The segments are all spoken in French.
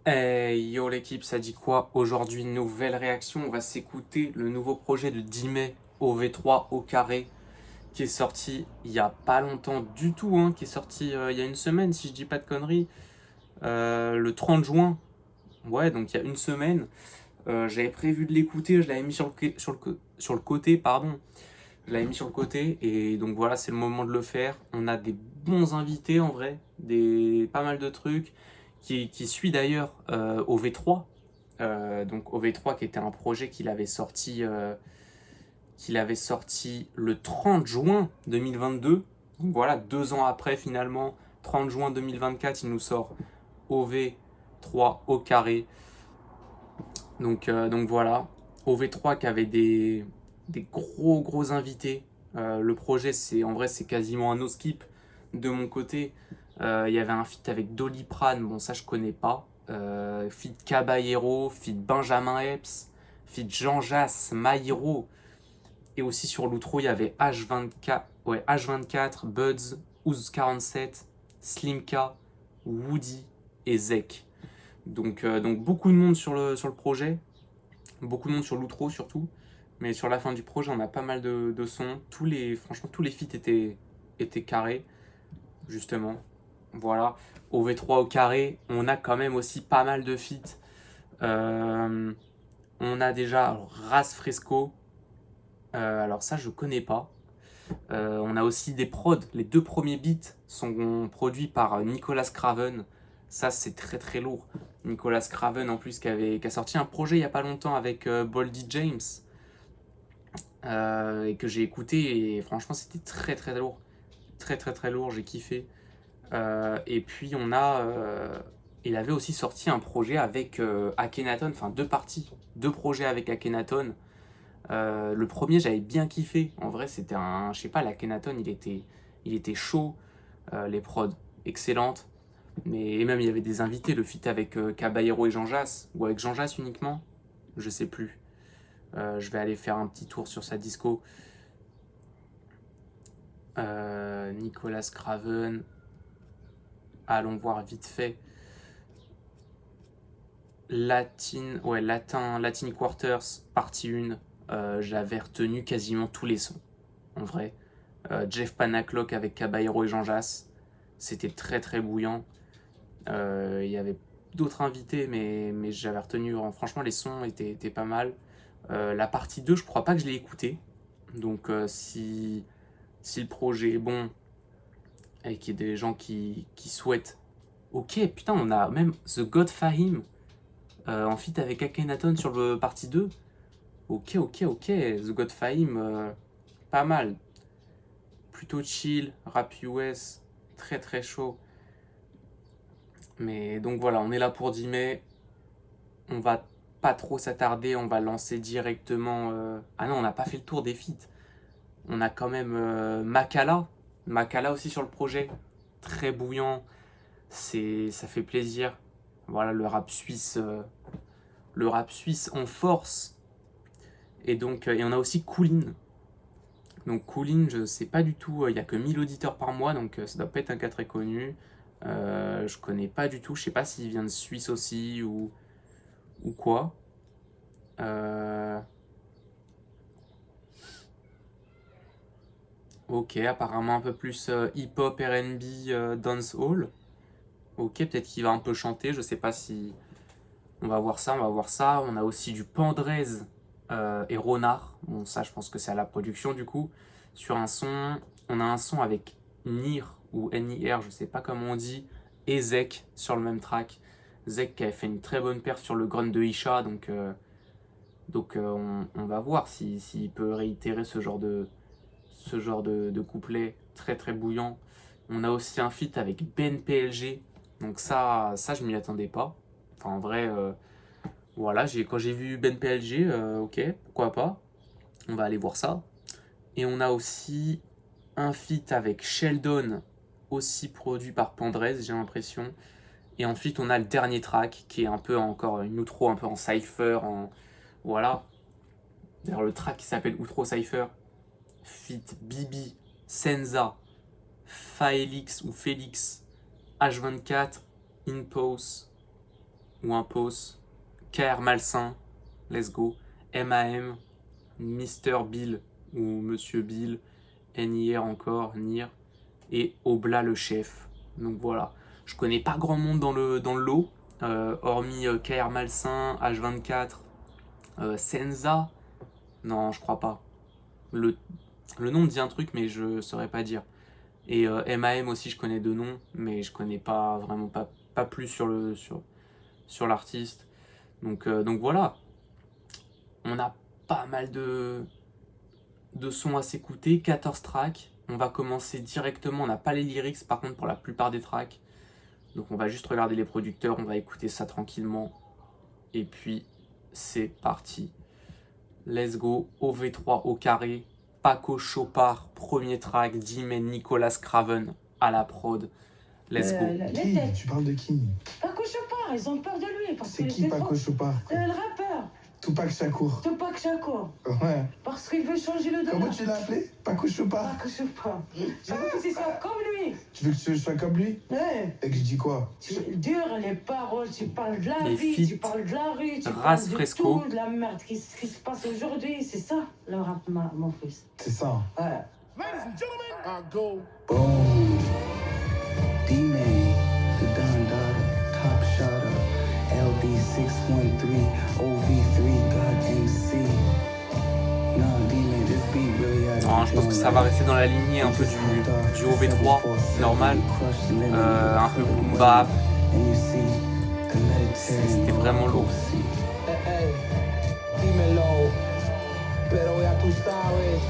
Hey yo l'équipe, ça dit quoi? Aujourd'hui, nouvelle réaction, on va s'écouter le nouveau projet de Dimay OV3 au carré qui est sorti il y a pas longtemps du tout, hein, qui est sorti il y a une semaine si je dis pas de conneries, le 30 juin, ouais donc il y a une semaine. J'avais prévu de l'écouter, je l'avais mis sur le côté, pardon, je l'avais mis sur le côté et donc voilà c'est le moment de le faire. On a des bons invités en vrai, pas mal de trucs qui suit d'ailleurs au V3. Donc OV3 qui était un projet qu'il avait sorti le 30 juin 2022. Donc voilà, 2 ans après finalement, 30 juin 2024, il nous sort OV3 au carré. Donc voilà, OV3 qui avait des gros invités. Le projet, c'est en vrai, c'est quasiment un no skip de mon côté. Il y avait un feat avec Doliprane, bon ça je connais pas. Feat Caballero, feat Benjamin Epps, feat Jean Jass, Maïro. Et aussi sur l'outro, il y avait H24, ouais, H24, Buds, Ouz47, Slimka, Woody et Zek. Donc beaucoup de monde sur le projet, beaucoup de monde sur l'outro surtout. Mais sur la fin du projet, on a pas mal de sons. Franchement, tous les feats étaient carrés, justement. Voilà. Au V3 au carré, on a quand même aussi pas mal de feats. Euh, on a déjà alors, Ras Fresco. Alors ça, je connais pas. On a aussi des prods. Les 2 premiers beats sont produits par Nicolas Craven. Ça, c'est très lourd. Nicolas Craven, en plus, qui a sorti un projet il y a pas longtemps avec Boldy James. Et que j'ai écouté. Et franchement, c'était très lourd. Très lourd. J'ai kiffé. Et puis, il avait aussi sorti un projet avec Akhenaton. Enfin, 2 parties. 2 projets avec Akhenaton. Le premier, j'avais bien kiffé. En vrai, c'était un. Je sais pas, l'Akhenaton, il était chaud. Les prods, excellentes. Mais même, il y avait des invités. Le feat avec Caballero et Jean Jass. Ou avec Jean Jass uniquement. Je sais plus. Je vais aller faire un petit tour sur sa disco. Nicolas Craven. Allons voir vite fait. Latin Quarters, partie 1. J'avais retenu quasiment tous les sons. En vrai. Jeff Panaclock avec Caballero et Jean Jass. C'était très bouillant. Il y avait d'autres invités, mais j'avais retenu. Franchement, les sons étaient pas mal. La partie 2, je crois pas que je l'ai écouté. Donc, si le projet est bon et qu'il y ait des gens qui souhaitent. Ok, putain, on a même The God Fahim en feat avec Akhenaton sur le partie 2. Ok. The God Fahim, pas mal. Plutôt chill, rap US, très chaud. Mais donc voilà, on est là pour 10 mai. On va pas trop s'attarder, on va lancer directement. Ah non, on n'a pas fait le tour des feats. On a quand même Makala. Makala aussi sur le projet. Très bouillant. Ça fait plaisir. Voilà, le rap suisse en force. Et donc, et on a aussi Coolin. Donc Coolin, je sais pas du tout, il y a que 1000 auditeurs par mois, donc ça doit pas être un cas très connu. Je connais pas du tout, je sais pas s'il vient de Suisse aussi ou quoi. Euh, ok, apparemment un peu plus hip-hop, R&B, dancehall. Ok, peut-être qu'il va un peu chanter, je sais pas si. On va voir ça, on va voir ça. On a aussi du Pandrez et Ronard. Bon, ça, je pense que c'est à la production du coup. Sur un son, on a un son avec Nir ou NIR, je sais pas comment on dit, et Zek sur le même track. Zek qui avait fait une très bonne perf sur le grunt de Isha, donc on va voir s'il peut réitérer ce genre de couplet très bouillant. On a aussi un feat avec Ben PLG, donc ça je m'y attendais pas. Enfin, en vrai, voilà, quand j'ai vu Ben PLG, ok, pourquoi pas, on va aller voir ça. Et on a aussi un feat avec Sheldon, aussi produit par Pandrez, j'ai l'impression. Et ensuite, on a le dernier track qui est un peu encore une outro un peu en cypher, voilà. D'ailleurs, le track qui s'appelle Outro Cypher, feat Bibi, Senza, Faelix ou Félix, H24, Inpose, ou Impos, KR Malsain, let's go, MAM, Mr Bill ou Monsieur Bill, NIR encore, NIR, et Obla le chef. Donc voilà, je connais pas grand monde dans le lot, hormis KR Malsain, H24, Senza, non je crois pas. Le nom me dit un truc mais je saurais pas dire. Et MAM aussi je connais deux noms, mais je connais pas vraiment pas plus sur l'artiste. Donc voilà, on a pas mal de sons à s'écouter, 14 tracks. On va commencer directement, on n'a pas les lyrics par contre pour la plupart des tracks. Donc on va juste regarder les producteurs, on va écouter ça tranquillement. Et puis c'est parti. Let's go, OV3 au carré, Paco Chopard, premier track, D-Man, Nicolas Craven à la prod. Let's go. Qui? Tu parles de qui? Paco Chopard, ils ont peur de lui. C'est qui Paco Chopard? Le rappeur. Tupac Shakur. Tupac Shakur. Ouais. Parce qu'il veut changer le dollar. Comment tu l'as appelé? Paco Chopard. Paco Chopard. Je veux que tu sois comme lui. Tu veux que je sois comme lui? Ouais. Et que je dis quoi? Tu dur les paroles, tu parles de la Les vie, feats, tu parles de la rue, tu Ras parles de Fresco. tout, de la merde qui se passe aujourd'hui. C'est ça le rap, mon fils. C'est ça. Ouais. Ladies and gentlemen, I go. Boom. D-Man, the Don Dada, top shotter. LD613, OV3, God MC. Nah, D-Man, this beat really had Non, je pense que ça va rester dans la lignée un peu du OV3 normal, un peu boom bap. C'était vraiment lourd. Dímelo, pero ya tú sabes.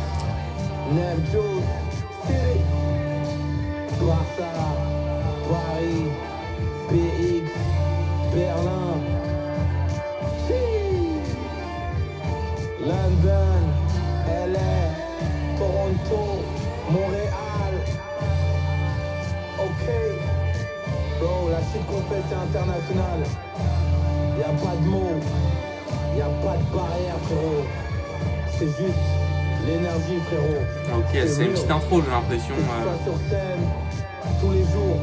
Nev Juice, City, Barça, Paris, BX, Berlin, London, LA, Toronto, Montréal. Ok, bro, la shit qu'on fait c'est international. Y'a pas de mots. Y'a pas de barrière, frérot. C'est juste l'énergie, frérot. Ok, c'est une petite intro, j'ai l'impression. Sur scène, tous les jours,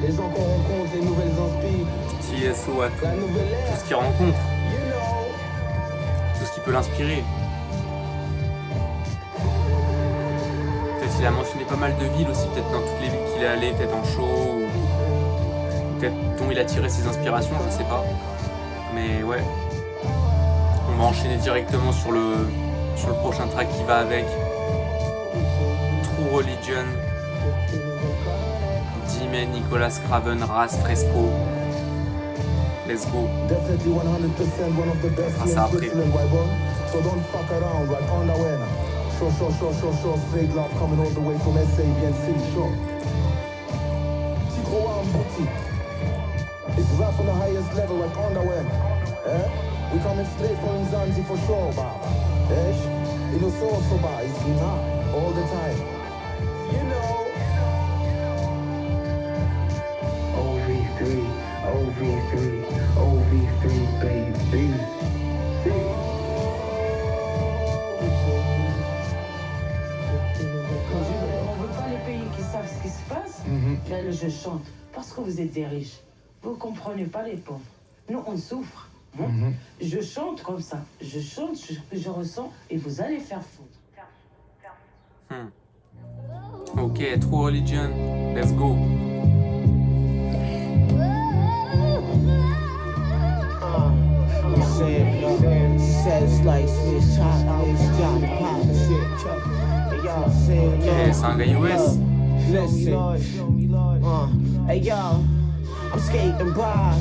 les gens qu'on rencontre, les nouvelles inspires, Petit SO à la nouvelle tout ère, ce qu'il rencontre, you know. tout ce qui peut l'inspirer. Peut-être il a mentionné pas mal de villes aussi, peut-être dans toutes les villes qu'il est allé, peut-être en show, ou peut-être dont il a tiré ses inspirations, je ne sais pas. Mais ouais. On va enchaîner directement sur le prochain track qui va avec. True Religion, D-Man, Nicolas Craven, Ras Fresco. Let's go. Definitely 100% one of the best Ah, ça après. So don't fuck around, right on the way now. Show, fake love coming all the way from SA, bien City, show. Tico en boutique. It's rap on the highest level, right on the way now. Eh? We coming straight from Zanzi for sure, Baba. Ish, you know so bad, it's not all the time. You know. OV3, baby. On veut pas les pays qui savent ce qui se passe. Mais je chante parce que vous êtes des riches. Vous comprenez pas les pauvres. Nous, on souffre. Hein? Je chante comme ça. Je chante, je ressens et vous allez faire foutre. Ok, True Religion, let's go. Ok, c'est un gars US. Hey yo, I'm skating by,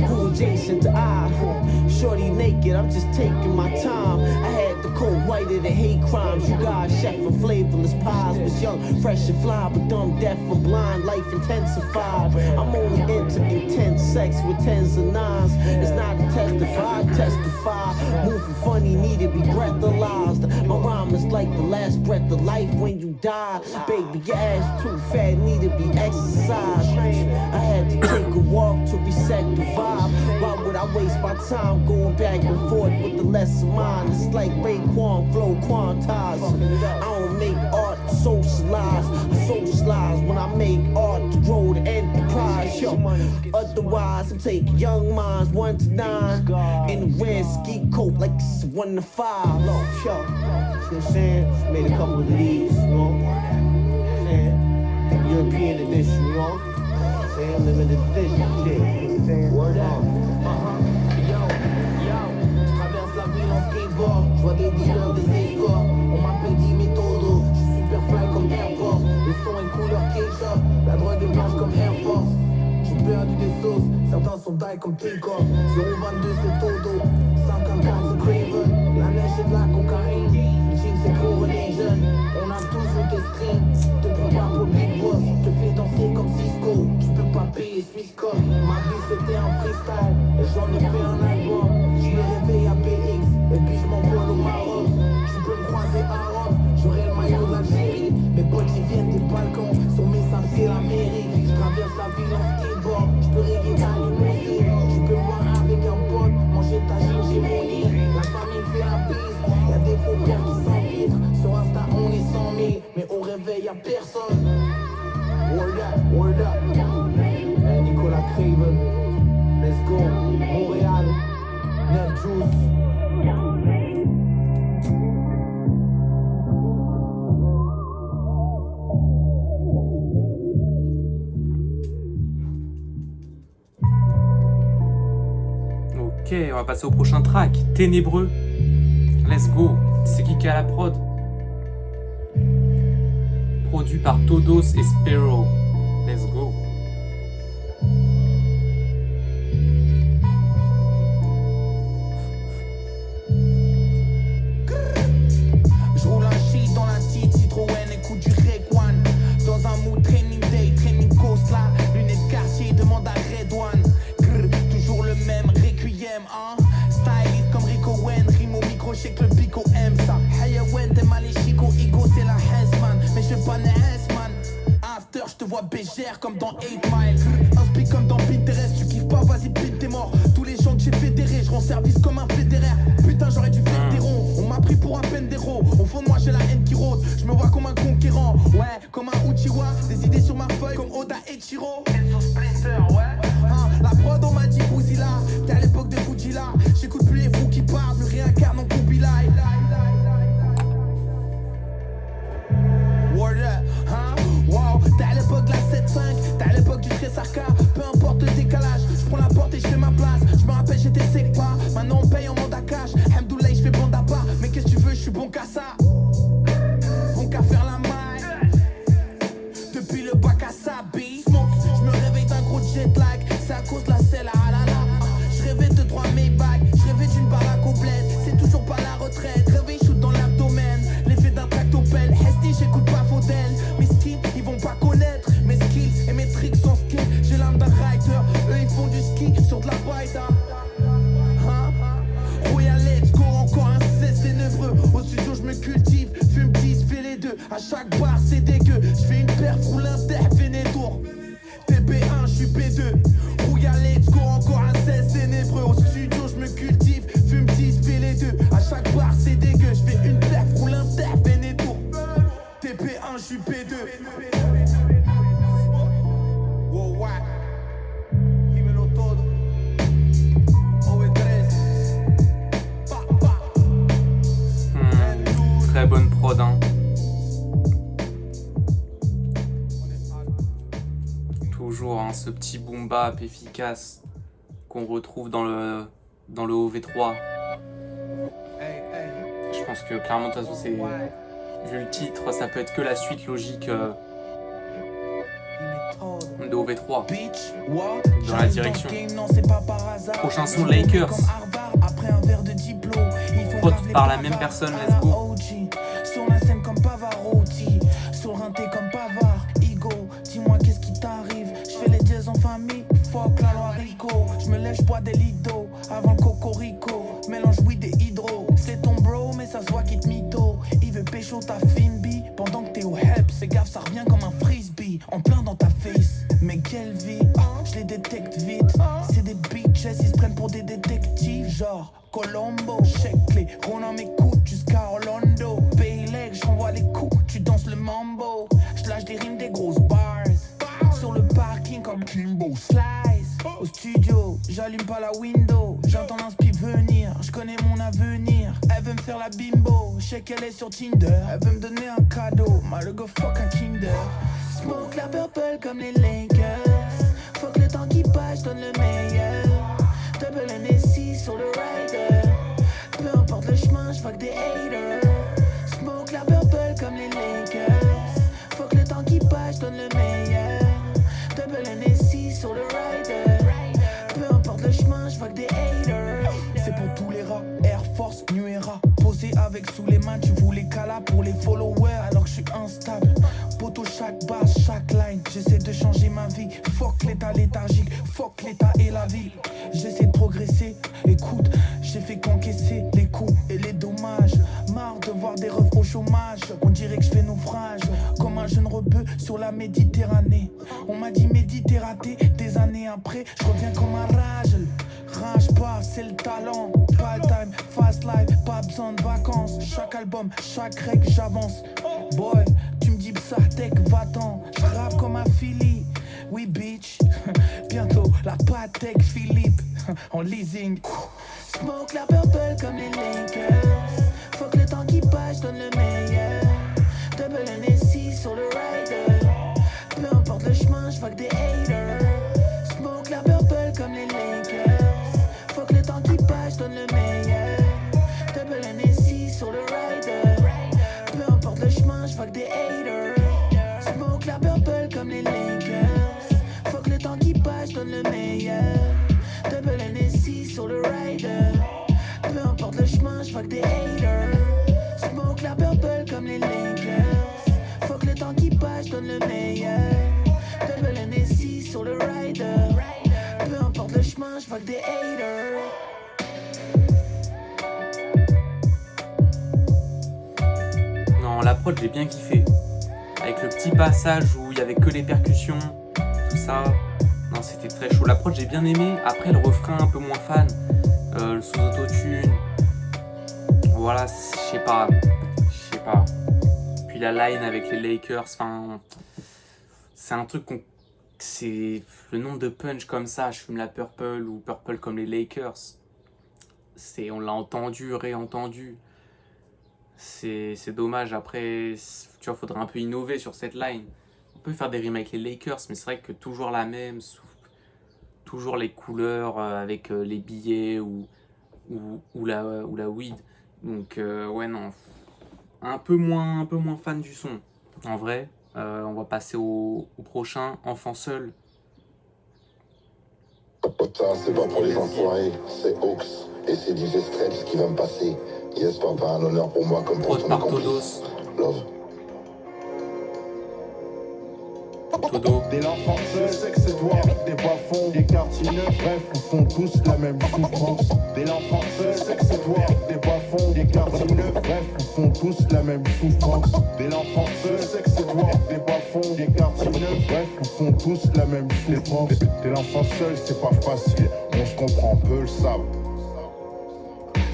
cool adjacent to I. Shorty naked, I'm just taking my time. I had the cold whiter than hate crimes. You guys chef and flavorless pies. Was young, fresh and fly, but dumb, deaf and blind. Life intensified. I'm only into intense sex with tens and nines. It's not a testify, I testify. Moving funny, need to be breathalyzed. My rhyme is like the last breath of life when you die. Baby, your ass too fat, need to be exercised. I had to take a walk to reset the vibe. Why would I waste my time going back and forth with the lesser mind? It's like Raekwon flow quantized. I don't make art, socialize when I make art to grow the enterprise, yo. Otherwise, I'm taking young minds 1 to 9 in the red ski coat like it's 1 to 5, yo. See what I'm saying? Made a couple of these, you know. The European edition, you know. Saying limited edition, shit. Word out. Traverse la ville en skateboard, je vois des dealers, des escorts. On m'appelle dit méthodo, je suis super fly comme Airport. Le son est couleur K-Shop, la drogue est blanche comme Air Force. J'ai perdu des sauces, certains sont die comme Take-Off. 022 c'est Todo, 54 c'est Craven. La neige c'est de la cocaïne, le jean c'est Coronation. On a tous vu tes streams, te prends pas pour le big boss. Te fais danser comme Cisco, tu peux pas payer Swisscom. Ma vie c'était un freestyle, et j'en ai fait un album. Je me réveille à PX, et puis je m'envole au Maroc. Tu peux me croiser à Rome, j'aurai le maillot de l'Algérie. Mes potes ils viennent des Balkans, sur mes sables c'est l'Amérique. Je traverse la ville en skateboard, je peux régler ta limousine. Tu peux me voir avec un pote, manger ta ginger, mon lit. La famille fait la bise, y'a des faux frères qui s'enfiltrent. Sur Insta on est 100 000, mais au réveil y'a personne. Word up, hey, Nicolas Craven, let's go, Montréal, 9 Juice. Ok, on va passer au prochain track, Ténébreux. Let's go. C'est qui a la prod? Produit par Todos et Sparrow. Let's go. Je roule un shit dans la petite Citroën, écoute du Rayquan. Dans un mood training day, training coast là. Lunettes quartier, demande à Redouane. Toujours le même requiem, hein. Stylist comme Rico Wen, rime au micro, check le pico aime ça. Hayawen, t'es mal et Chico, Ego c'est la Hessman. Mais je pas Hessman. After, je te vois bégère comme dans 8 Mile. Inspi comme dans Pinterest, tu kiffes pas, vas-y, pile t'es mort. Tous les gens que j'ai fédérés, je rends service comme un fédéraire. Putain, j'aurais dû faire des ronds. On m'a pris pour un pendero. Au fond de moi, j'ai la haine qui rôde. Je me vois comme un conquérant, ouais, comme un Uchiwa. Des idées sur ma feuille comme Oda et Chiro. La prod, on m'a dit Bouzilla. T'es à l'époque de Fujila. J'écoute plus les fous qui parlent, me réincarne en Kubilai. Word up, hein? Wow, t'es à l'époque de la 7-5, t'es à l'époque du Trésarca. Peu importe le décalage, je prends la porte et je fais ma place. Je me rappelle, j'étais sec pas. Maintenant on paye en mandat cash. Hamdoullah, je fais bande à part. Mais qu'est-ce que tu veux, je suis bon qu'à ça. Bon qu'à faire la maille. Depuis le bac à Sabi. Je me réveille d'un gros jet lag. C'est à cause de la selle à la la. Je rêvais de 3 Maybach. Je rêvais d'une baraque au bled. C'est toujours pas la retraite. Réveil shoot dans l'abdomen. L'effet d'un tractopelle. Hesti, j'écoute pas Faudel. Mes skills, ils vont pas connaître mes skills et mes tricks sans skill. J'ai l'âme d'un rider. Eux, ils font du ski sur de la baïda. Royal, let's go. Encore un 16 ténébreux. Au studio, je me cultive. Fume 10, fais les deux. À chaque bar, c'est dégueu. Je fais une perf, roule un terre, fais des tours. TB1, je suis P2. Royal, let's go. Encore un 16 ténébreux. Au studio, je me cultive. Fume 10, fais les deux. À chaque bar, c'est dégueu. Je fais une perf, roule un terre, fais des tours. TP1, je suis P2. Wow, wow. Dímelo todo. OV3. Pa, pa. Très bonne prod, hein. Toujours hein, ce petit boom bap efficace qu'on retrouve dans le OV3. Je pense que clairement de toute façon c'est, vu le titre, ça peut être que la suite logique de OV3 dans la direction. Prochain son Lakers, prod par la même personne, let's go. Sur la scène comme Pavarotti, sur un thé comme Pavard. Igo, dis-moi qu'est-ce qui t'arrive. Je fais les jazz en famille, fuck la loi Rico. Je me lève, je bois des litres d'eau avant le cocorico. Mélange weed et hydro. C'est ton bro, mais ça se voit qu'il te mytho. Il veut pécho ta Fimbi pendant que t'es au help. C'est gaffe, ça revient comme un frisbee en plein dans ta face. Mais quelle vie, je les détecte vite. C'est des bitches, ils se prennent pour des détectives. Genre Colombo, check les Ronan m'écoute jusqu'à Orlando. Pay leg, j'envoie les coups, tu danses le mambo. bimbo. Slice, au studio, j'allume pas la window. J'entends l'inspi venir, je connais mon avenir. Elle veut me faire la bimbo, je sais qu'elle est sur Tinder. Elle veut me donner un cadeau, mal go fuck un Kinder. Smoke la purple comme les Lakers. Fuck le temps qui passe, donne le meilleur. Double NSC sur le rider. Peu importe le chemin, j'fuck des haters. Smoke la purple comme les Lakers. Fuck le temps qui passe, donne le meilleur. Double NSC sur le rider. Peu importe le chemin, j'fuck des haters. C'est pour tous les rats, Air Force, New Era. Posé avec sous les mains, tu voulais cala pour les followers alors que je suis instable. Poto chaque base, chaque line, j'essaie de changer ma vie. Fuck l'état léthargique, fuck l'état et la vie. J'essaie de progresser, écoute, j'ai fait qu'encaisser les coups et les dommages. Marre de voir des refs au chômage, on dirait que je fais naufrage. Comme un jeune rebeu sur la Méditerranée. On m'a dit Méditerranée, des années après, je reviens comme un rage. Rage pas, c'est le talent. Pas le time, fast life, pas besoin de vacances. Chaque album, chaque règle, j'avance. Boy, tu me dis Psatek, va-t'en. J'rappe comme un Philly. Oui, bitch. Bientôt, la Patek Philippe. En leasing. Smoke la purple comme les Lakers. Fuck le temps qui passe, donne le meilleur. Double NSC sur le rider. Peu importe le chemin, j'fuck des haters. Smoke la purple comme les Lakers. Fuck le temps qui passe, donne le meilleur. Double NSC sur le rider. Peu importe le chemin, j'fuck des haters. Smoke la purple comme les Lakers. Fuck le temps qui passe, donne le meilleur. Double NSC sur le rider. Peu importe le chemin, j'fuck des haters. Smoke la purple comme les Lakers. Fuck le temps qui passe, donne le meilleur. Double NSC sur le rider. Peu importe le chemin, j'fuck des haters. Non, la prod, j'ai bien kiffé. Avec le petit passage où il y avait que les percussions, tout ça. Non, c'était très chaud. La prod, j'ai bien aimé. Après, le refrain, un peu moins fan. Le sous-autotune. Voilà, je sais pas. Puis la line avec les Lakers, enfin. C'est un truc qu'on. C'est le nombre de punch comme ça, je fume la purple ou purple comme les Lakers. On l'a entendu, réentendu. C'est dommage. Après, tu vois, faudrait un peu innover sur cette line. On peut faire des rimes avec les Lakers, mais c'est vrai que toujours la même, toujours les couleurs avec les billets ou la weed. Donc ouais, non, un peu moins fan du son. En vrai, on va passer au prochain, Enfant seul. Ça, c'est pas pour les enfoirés, c'est Hawks et c'est DJ Streps qui va me passer. Yes, papa, un honneur pour moi comme pour Prod ton par accomplice. Todos. Love. Todo. Dès l'enfance, je sais que c'est toi, des bas-fonds, des quartiers neufs, bref, on font tous la même souffrance. Dès l'enfance, je sais que c'est toi, des bas-fonds, des quartiers neufs, bref, on font tous la même souffrance. Dès l'enfance, je sais que c'est toi, des bas-fonds, des quartiers neufs, bref, on font tous la même souffrance. Dès l'enfance seul, c'est pas facile, on se comprend peu, le savent.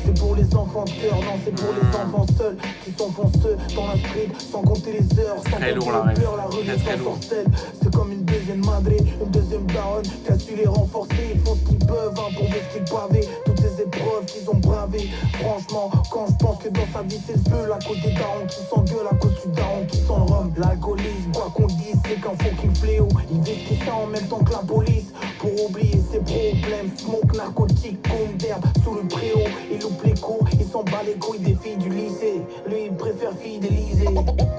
C'est pour les enfants de cœur, non, c'est pour les enfants seuls qui s'enfoncent dans la street sans compter les heures, sans Très compter lourd, la les peurs, la rêve. renaissance Très lourd. sorcelle. C'est comme une deuxième madré, une deuxième daronne qui a su les renforcer. Ils font ce qu'ils peuvent hein, pour vestir le pavé, toutes ces épreuves qu'ils ont bravées. Franchement, quand je pense que dans sa vie c'est le feu, à cause des darons qui s'engueulent, à cause du daron qui sent le rhum. L'alcoolisme, quoi qu'on dise, c'est qu'un fucking fléau. Ils vestit ça en même temps que la police pour oublier ses problèmes. Smoke, narcotique, comme d'herbe sous le préau. Ils loupent les cours, ils s'en bat les couilles des filles du lycée. Lui, il préfère fidéliser.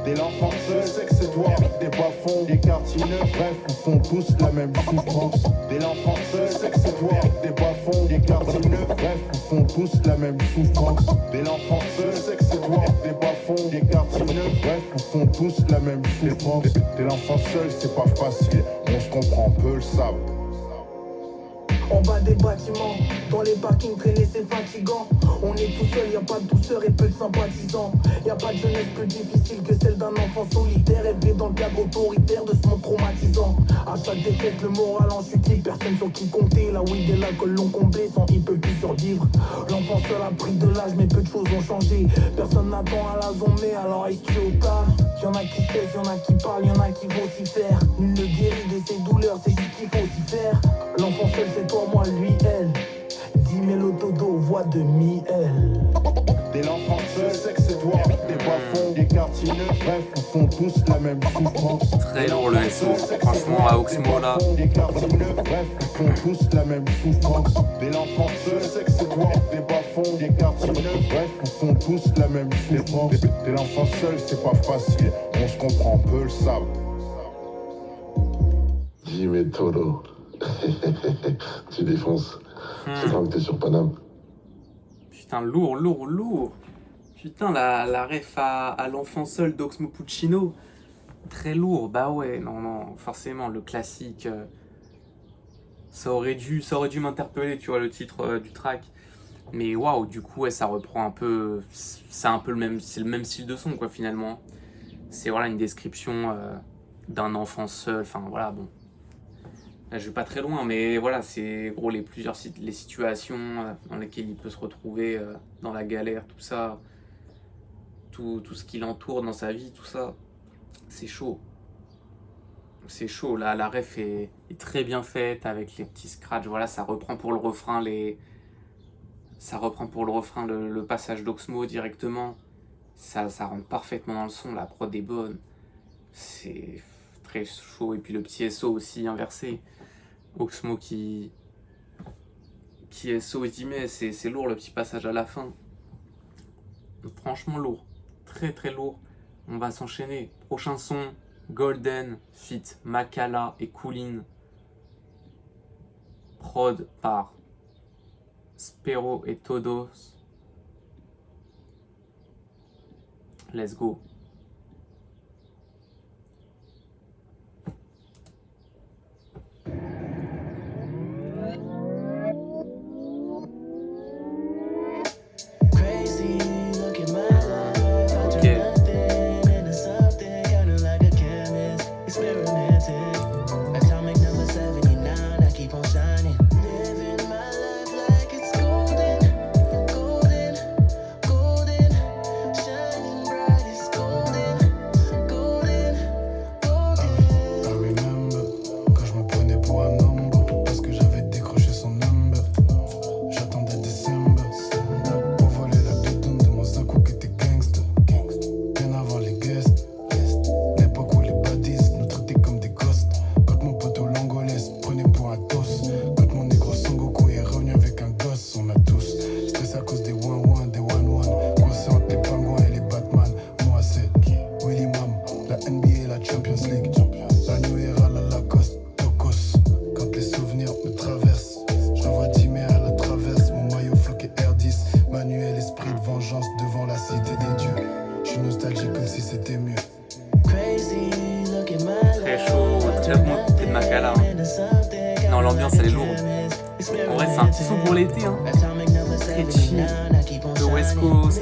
Dès l'enfance, je sais que c'est toi, des bas-fonds, des quartiers neufs, bref, on font tous la même souffrance. Dès l'enfance, je sais que c'est toi, des bas-fonds, des quartiers neufs, bref, on font tous la même souffrance. Dès l'enfance, je sais que c'est toi, des bas-fonds, des quartiers neufs, bref, on font tous la même souffrance. Dès l'enfance seul, c'est pas facile, on se comprend peu, le savent. En bas des bâtiments, Dans les parkings traîner c'est fatigant. On est tout seul, y a pas de douceur et peu de sympathisants. Y a pas de jeunesse plus difficile que celle d'un enfant solitaire, élevé dans le cadre autoritaire de ce monde traumatisant. À chaque défaite le moral en chute libre, personne sur qui compter. La weed et l'alcool l'ont comblé, sans il peut plus survivre. L'enfant seul a pris de l'âge mais peu de choses ont changé. Personne n'attend à la zombie, alors il tue au taf. Y'en a qui pèsent, y'en a qui parlent, y'en a qui vont s'y faire. Nul ne guérit de ses douleurs, c'est juste qu'il faut s'y faire. L'enfant seul c'est toi, moi, lui, elle. 10 000 autodos, voix de miel. T'es l'enfant seul, c'est que c'est toi. Des bas-fonds, des quartiers neufs, bref, ils font tous la même souffrance. Très lourd le SO, franchement à Oxmo là. Des quartiers neufs, bref, ils font tous la même souffrance. T'es l'enfant seul, c'est que c'est toi. Des bas-fonds, des quartiers neufs, bref, ils font tous la même souffrance. T'es l'enfant seul, c'est pas facile, on se comprend peu le savent. Jimmy Todo, tu défonces. C'est quand que t'es sur Paname. Putain, lourd. Putain, la ref à l'enfant seul d'Oxmo Puccino. Très lourd, bah ouais, non, forcément, le classique. Ça aurait dû m'interpeller, tu vois, le titre du track. Mais waouh, du coup, ouais, ça reprend un peu. C'est le même style de son, quoi, finalement. C'est voilà, une description d'un enfant seul, enfin voilà, bon. Là, je vais pas très loin, mais voilà, c'est gros les situations dans lesquelles il peut se retrouver dans la galère, tout ça, tout ce qui l'entoure dans sa vie, tout ça, c'est chaud. C'est chaud, là, la ref est très bien faite avec les petits scratchs, voilà, ça reprend pour le refrain le passage d'Oxmo directement, ça rentre parfaitement dans le son, la prod est bonne, c'est très chaud, et puis le petit SO aussi inversé. Oxmo qui SO mais c'est lourd le petit passage à la fin. Franchement lourd. Très très lourd. On va s'enchaîner. Prochain son, Golden feat Makala et Coolin. Prod par Spero et Todos. Let's go. Non, l'ambiance elle est lourde. En vrai, c'est un petit son pour l'été, hein. Très chill. Le West Coast.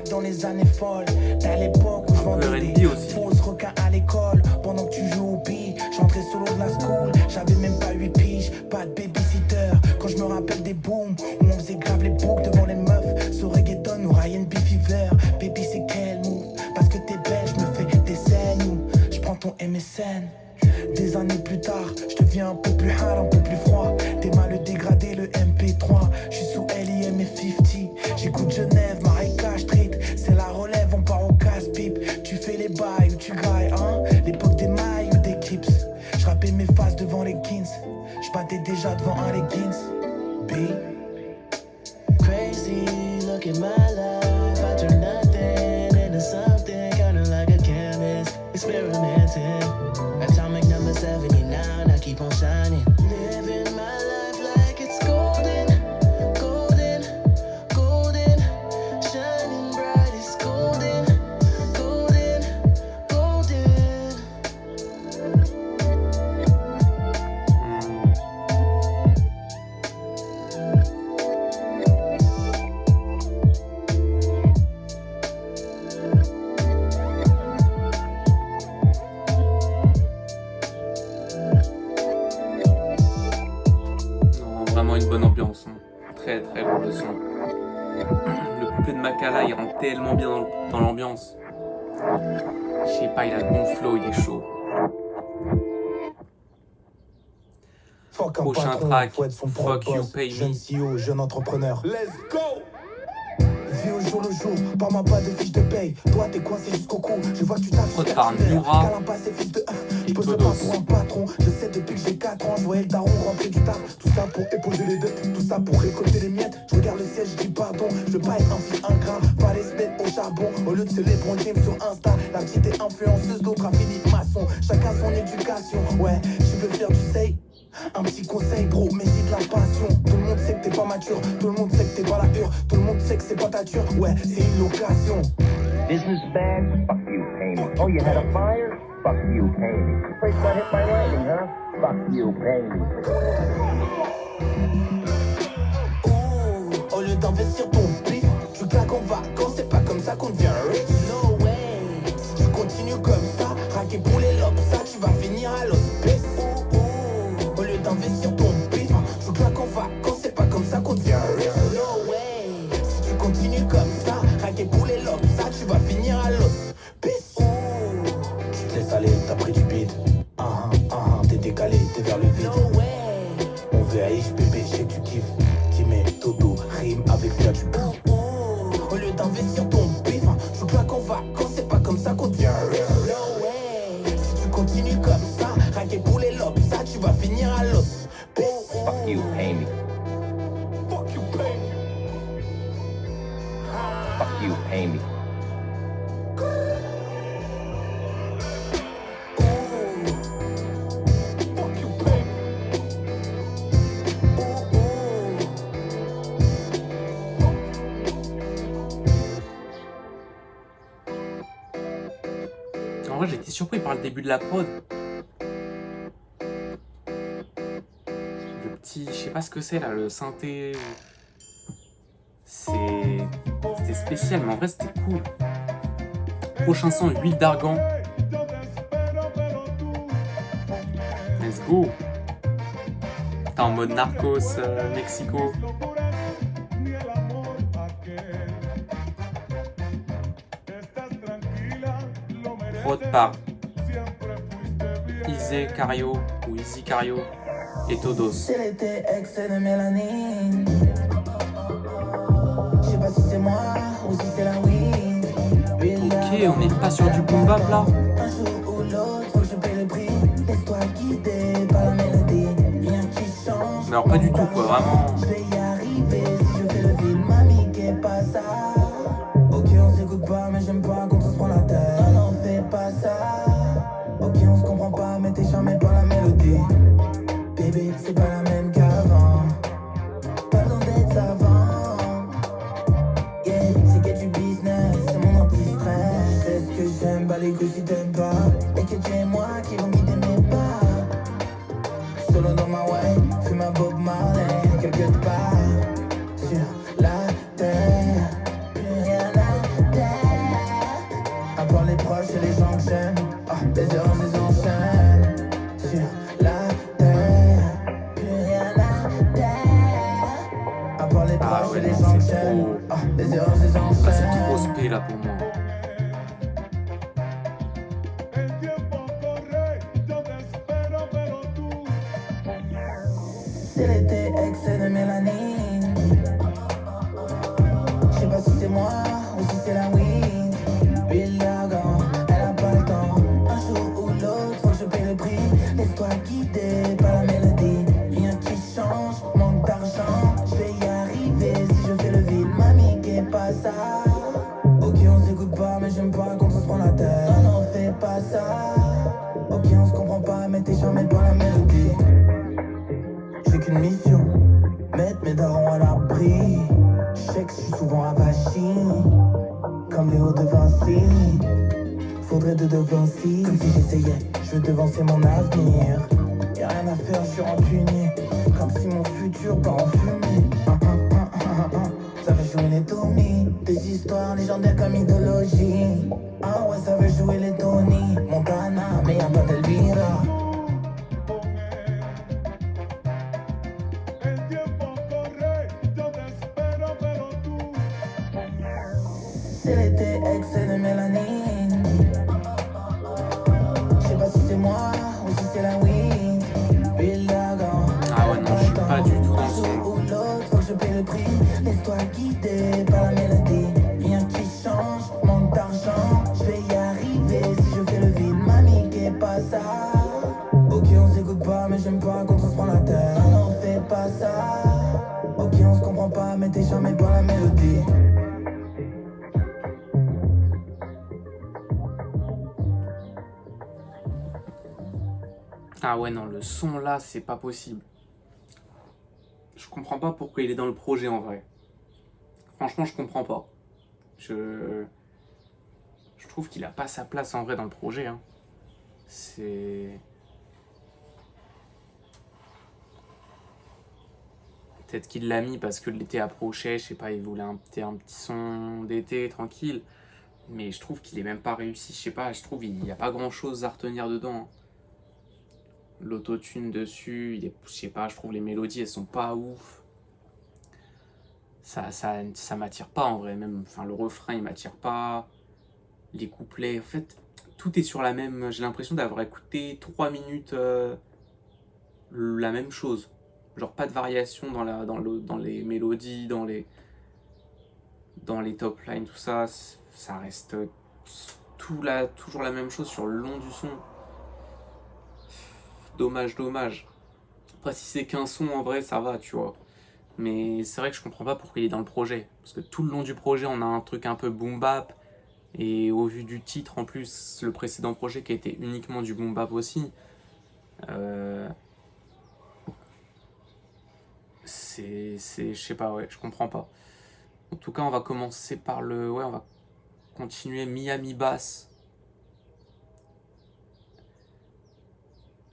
Dans les années folles, t'as l'époque où je vendais des fausses requins à l'école. Pendant que tu joues au billes, j'entrais solo de la school. J'avais même pas 8 piges, pas de babysitter. Quand je me rappelle des booms où on faisait grave les boucles devant les meufs, sur reggaeton ou Ryan B Fever. Baby c'est quel move? Parce que t'es belle, je me fais des scènes où je prends ton MSN. Des années plus tard, je deviens un peu plus hard, un peu plus froid. T'es mal le dégradé, le MP3. Je suis sous LIM et 50. J'écoute Genève, Marika Street. C'est la relève, on part au casse-pipe. Tu fais les bails ou tu grailles, hein? L'époque des mailles ou des clips. Je rappais mes faces devant les Kings. Je battais déjà devant un leggings. B. Crazy, look at my life. I turn nothing into something, kinda like a chemist. Experimenting. Atomic number 79, I keep on shining. Living my life like it's golden, golden, golden. Chaka là, il rentre tellement bien dans l'ambiance. Je sais pas, il a le bon flow, il est chaud. Fuck un Prochain patron, track, faut être son Fuck propre You boss. Pay Me. Jeune CEO, jeune entrepreneur. Let's go! Vis au jour le jour, par ma pas de fiche de paye. Toi t'es coincé jusqu'au cou, je vois que tu t'affiches. Prod par Noura Câlin passé fils de je et pose pas Todos. pour un patron. Je sais depuis que j'ai 4 ans, je voyais le daron rentrer du taf. Tout ça pour épouser les dettes, tout ça pour récolter les miettes. Je regarde le ciel, je dis pardon. Je veux pas être un fils ingrat, fallait se mettre au charbon. Au lieu de se LeBron James sur Insta, la petite est influenceuse, l'autre a fini maçon. Chacun son éducation, ouais, je veux faire du safe. Un petit conseil bro, mais j'ai de la passion. Tout le monde sait que t'es pas mature, tout le monde sait que t'es pas la hure, tout le monde sait que c'est pas ta ture, ouais, c'est une location. Business bad? Fuck you, pay me. Oh, you had a fire? Fuck you, pay me. The place got hit by lightning, huh? Fuck you, pay me. Au lieu d'investir ton pif, tu claques en vacances, c'est pas comme ça qu'on devient rich. No way. Si tu continues comme ça, raquer pour les lobes, ça tu vas finir à l'hospice. Au lieu d'investir ton pif, tu claques en vacances, c'est pas comme ça qu'on devient rich. No way. Si tu continues comme ça, raquer pour les lobes, ça tu vas finir à l'hospice. Tu te laisses aller, t'as pris du bide. T'es décalé, t'es vers le vide. No way. On veut Aïch, bébé, je sais que tu kiffes. Timé, Toto, rime avec lui, tu peux. Au lieu d'investir ton pif, tu claques en vacances, c'est pas comme ça qu'on devient rich. No way. Si tu continues comme ça, raquer pour les lobes, ça tu vas finir à l'os. Fuck you, pay me. Fuck you, pay me. Fuck you, pay me. Fuck you, pay me. En vrai, j'étais surpris par le début de la prod. Le petit, je sais pas ce que c'est là, le synthé. C'était spécial, mais en vrai, c'était cool. Prochain son, huile d'argan. Let's go. T'es en mode Narcos, Mexico. Prod par Izzy Cario ou Izzy Cario et Todos. C'est l'été, excès de mélanine. Je sais pas si c'est moi ou si c'est la weed. Ok, on n'est pas sur du boom bap là. Un jour ou l'autre, faut que je paye le prix. Laisse-toi guider par la mélodie. Rien qui change. Mais alors pas du tout quoi, vraiment. Je vais y arriver si je fais le film. Mamie, qu'est pas ça? Ok, on s'écoute pas, mais j'aime pas quand on se prend la tête. Non, non, fais pas ça. Ok, on se comprend pas, mais t'es charmé par la mélodie. Bébé, c'est pas la même qu'avant. Pas besoin d'être savant. Yeah, c'est que du business, c'est mon anti-stress. C'est ce que j'aime, bah les couilles si t'aimes pas. Et que tu es moi qui vont guider mes pas. Solo dans ma way, fume un Bob Marley. Quelque part sur la terre. Plus rien à faire. À part les proches et les gens que j'aime. Les heures je les enchaîne. Sur la terre. Plus rien à faire. À part les proches ouais, et les non, gens que c'est j'aime. trop. Les heures je les Là, c'est enchaîne. trop spé là pour moi. C'est l'été, excès de mélanine. Je sais pas si c'est moi ou si c'est la weed. Huile d'argan, elle a pas le temps. Un jour ou l'autre, faut que je paye le prix. Laisse-toi guider par la mélodie. Rien qui change, manque d'argent. Je vais y arriver si je fais le vide. Mamie, qu'est pas ça? Ok, on s'écoute pas, mais j'aime pas quand on se prend la tête. Non, non, fais pas ça. Ok, on se comprend pas, mais t'es charmé par la mélodie. J'ai qu'une mission, mettre mes darons à l'abri. Je sais que je suis souvent avachi, comme Léo de Vinci. Faudrait de Vinci, comme si j'essayais, je veux devancer mon avenir. Y'a rien à faire, je suis rancunier, comme si mon futur part en fumée. Ça veut jouer les Tommy, des histoires légendaires comme idéologie. Ah ouais, ça veut jouer les Tony, Montana, mais y'a pas d'Elvira. c'est de mélanine. Je sais pas si c'est moi ou si c'est la weed. Ah ouais, non, je suis pas du tout dans ce son. Ou l'autre, faut que je paie le prix. Laisse-toi guider par la mélodie. Rien qui change, manque d'argent. Je vais y arriver si je fais le vide. Mamie, qu'est pas ça? Ok, on s'écoute pas, mais j'aime pas quand on se prend la tête. Non, fais pas ça. Ok, on se comprend pas, mais t'es jamais par la mélodie. Ah ouais, non, le son là, c'est pas possible. Je comprends pas pourquoi il est dans le projet en vrai. Franchement, je comprends pas. Je trouve qu'il a pas sa place en vrai dans le projet. Hein. C'est. Peut-être qu'il l'a mis parce que l'été approchait, je sais pas, il voulait un petit son d'été tranquille. Mais je trouve qu'il est même pas réussi, je sais pas, je trouve qu'il y a pas grand chose à retenir dedans. Hein. L'autotune dessus, je sais pas, je trouve les mélodies elles sont pas ouf. Ça m'attire pas en vrai, même enfin, le refrain il m'attire pas. Les couplets, en fait, tout est sur la même. J'ai l'impression d'avoir écouté 3 minutes la même chose. Genre pas de variation dans les mélodies, dans les top lines, tout ça. Ça reste toujours la même chose sur le long du son. Dommage. Après, si c'est qu'un son, en vrai, ça va, tu vois. Mais c'est vrai que je comprends pas pourquoi il est dans le projet. Parce que tout le long du projet, on a un truc un peu boom bap. Et au vu du titre, en plus, le précédent projet qui a été uniquement du boom bap aussi. Je sais pas, ouais, je comprends pas. En tout cas, on va commencer par on va continuer Miami Bass.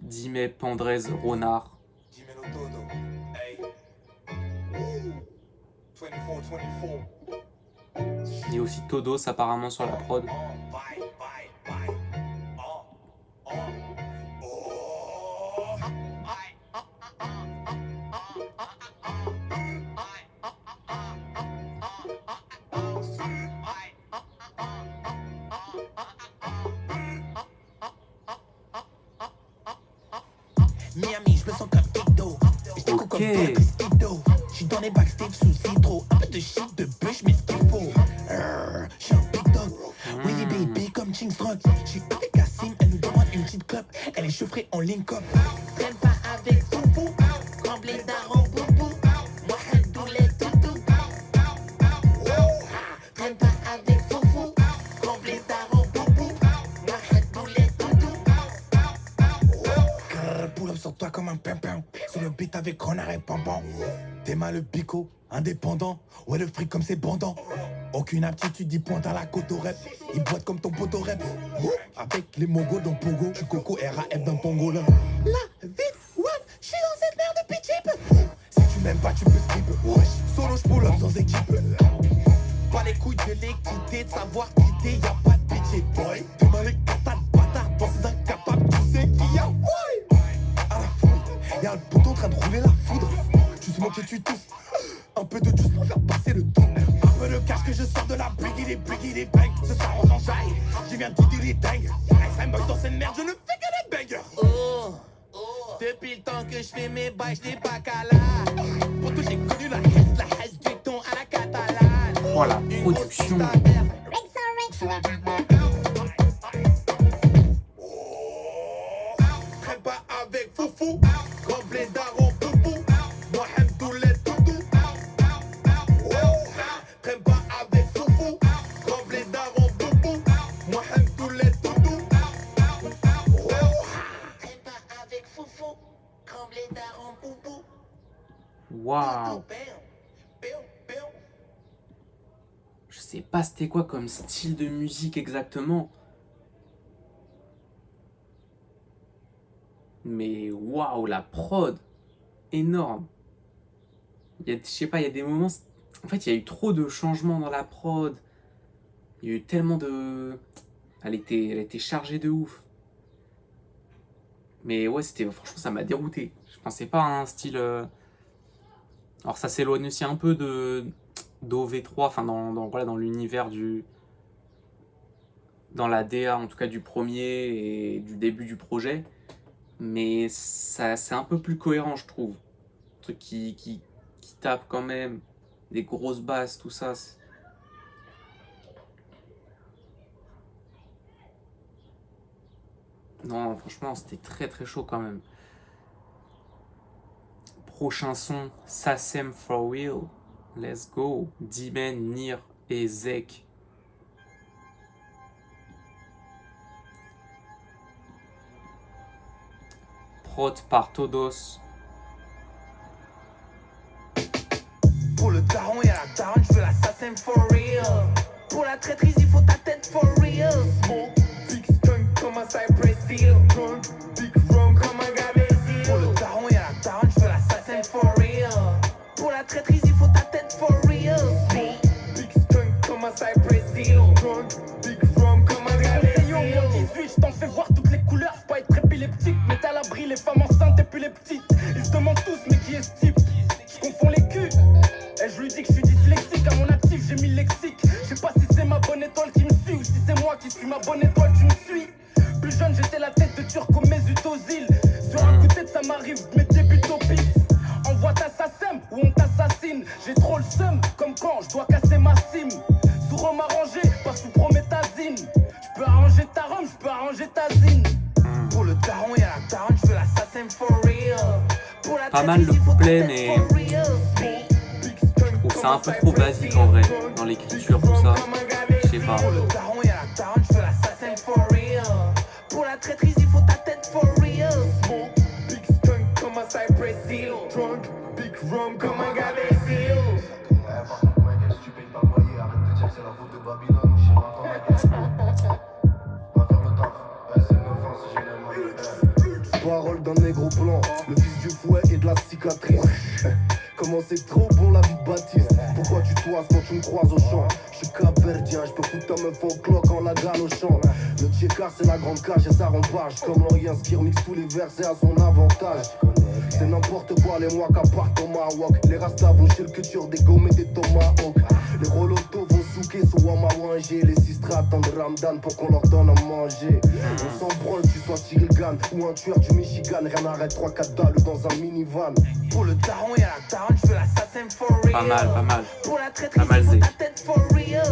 Dime Pandrez Ronard. Il y a aussi Todos apparemment sur la prod. Miami, je me sens comme Ecto. Ok. Je suis dans les backstage sous citron. Un peu de shit de bûche, mais ce qu'il faut. Je suis un big dog. Willy baby comme Chingstrock. Je suis avec Cassim, elle nous demande une petite clope. Elle est chaufferée en link up. Traîne pas avec Foufou. Tremblé d'Aaron Boubou. Moi, elle doulait toutou. Traîne pas avec Foufou. Tremblé d'Aaron Boubou. Moi, elle doulait toutou. Pull up sur toi comme un pimpin. Sur le beat avec renard et pampan. T'es mal le bico, indépendant. Ouais, le fric comme c'est bandant. Aucune aptitude, il pointe à la côte au rep. Il boite comme ton poteau rep. Avec les mogos dans Pogo. Tu coco RAF dans Pongolin. Là, vite, ouais, je suis dans cette merde de pitchip. Si tu m'aimes pas, tu peux skip. Wesh, solo, j'pull up sans équipe. Pas les couilles de l'écouter, de savoir quitter, y'a pas de pitié, boy. T'es mal les catas de bâtard, pensez incapable, tu sais qui y'a, boy. À la fouille, y'a le poteau en train de rouler la foudre. Tu te moques et tu tousses. Un peu de juice pour faire passer le temps. Un peu de cash que je sors de la biggie bang. Ce soir on s'enjaille, je viens de dire les dingues. SM boy dans cette merde, je ne fais que des bangers. Oh, depuis le temps que je fais mes bails, je n'ai pas qu'à là. Pour tout j'ai connu la hesse du ton à la catalane. Oh la production. Traîne pas avec Foufou, remblé d'Aaron Boubou. Moi j'aime tous les toutous. Traîne pas avec Foufou, remblé d'Aaron Boubou. Moi j'aime tous les toutous. Traîne pas avec Foufou, remblé d'Aaron Boubou. Waouh. Je sais pas c'était quoi comme style de musique exactement. Mais waouh, la prod, énorme. Je sais pas, il y a des moments. En fait, il y a eu trop de changements dans la prod. Il y a eu tellement de. Elle était chargée de ouf. Mais ouais, franchement, ça m'a dérouté. Je pensais pas à un style. Alors, ça s'éloigne aussi un peu d'OV3, enfin, dans l'univers dans la DA, en tout cas du premier et du début du projet. Mais ça, c'est un peu plus cohérent, je trouve. Un truc qui tape quand même, des grosses basses, tout ça. Non, franchement, c'était très très chaud quand même. Prochain son, Sassem for Real. Let's go. D-Man, Nir et Zek. Prod par Todos. Pour le daron et la daronne, je veux l'assassin for real. Pour la traîtrise, il faut ta tête for real. Smoke, big skunk comme un Cypress Hill. Drunk, big rum comme un Gabésil. Pour le daron et la daronne, je veux l'assassin for real. Pour la traîtrise, il faut ta tête for real. Smoke, big skunk comme un Cypress Hill. Drunk, big rum comme un Gabésil. Mon 18, je t'en fais voir toutes les couleurs. Faut pas être épileptique, mais à l'abri les femmes enceintes et puis les petites. Ils se demandent tous, mais qui est ce type? Je confonds les culs. Et je lui dis que je suis dyslexique, à mon actif j'ai mis le lexique. Je sais pas si c'est ma bonne étoile qui me suit ou si c'est moi qui suis ma bonne étoile, tu me suis. Plus jeune j'étais la tête de Turco Mesut Ozil. Sur un coup de tête ça m'arrive de mettre des buts au pif. Envoie ta SACEM ou on t'assassine. J'ai trop le seum, comme quand je dois casser ma sim. Sous Rome arrangé, pas sous prométhazine. Je peux arranger ta rhum, je peux arranger ta zine. Pour le daron et la daronne, je veux l'assassin for real. Pour la Pas mal le couplet, mais je trouve ça un peu trop basique en vrai, dans l'écriture, tout ça. Je sais pas. Pour le daron et la daronne, je veux l'assassin for real. Pour la traîtrise, il faut ta tête for real. Smoke, big skunk comme un Cypress Hill. Drunk, big rum comme un Gabésil. Par contre, ma gueule, si tu payes pas le loyer, arrête de dire que c'est la faute de Babylone ou je sais pas ton gueule. Va faire le taf, c'est une offense si j'ai le moyen. Parole d'un négro blanc, le fils du fouet et de la cicatrice. Comment c'est trop bon la vie de Baptiste. Pourquoi tu toises quand tu me croises au champ? Je suis capverdien, je peux foutre ta meuf en cloque en la gale au champ. Le tchécar c'est la grande cage et ça rempage. Comme l'Orient qui remixe tous les versets à son avantage. C'est n'importe quoi les mois qu'à part Tomahawk. Les rastas vont chez le culture des gommes et des tomahawks. Les rolotos vont souquer sous Wamawanger. Les sistras attendent Ramadan pour qu'on leur donne à manger. On s'en branle que tu sois Cyril Gann ou un tueur du Michigan. Rien n'arrête 3-4 dalles dans un minivan. Pour le daron et la daronne, je veux l'assassin for real. Pas mal, pas mal. Pour la traîtrise, Pas mal, il faut Zé. ta tête for real.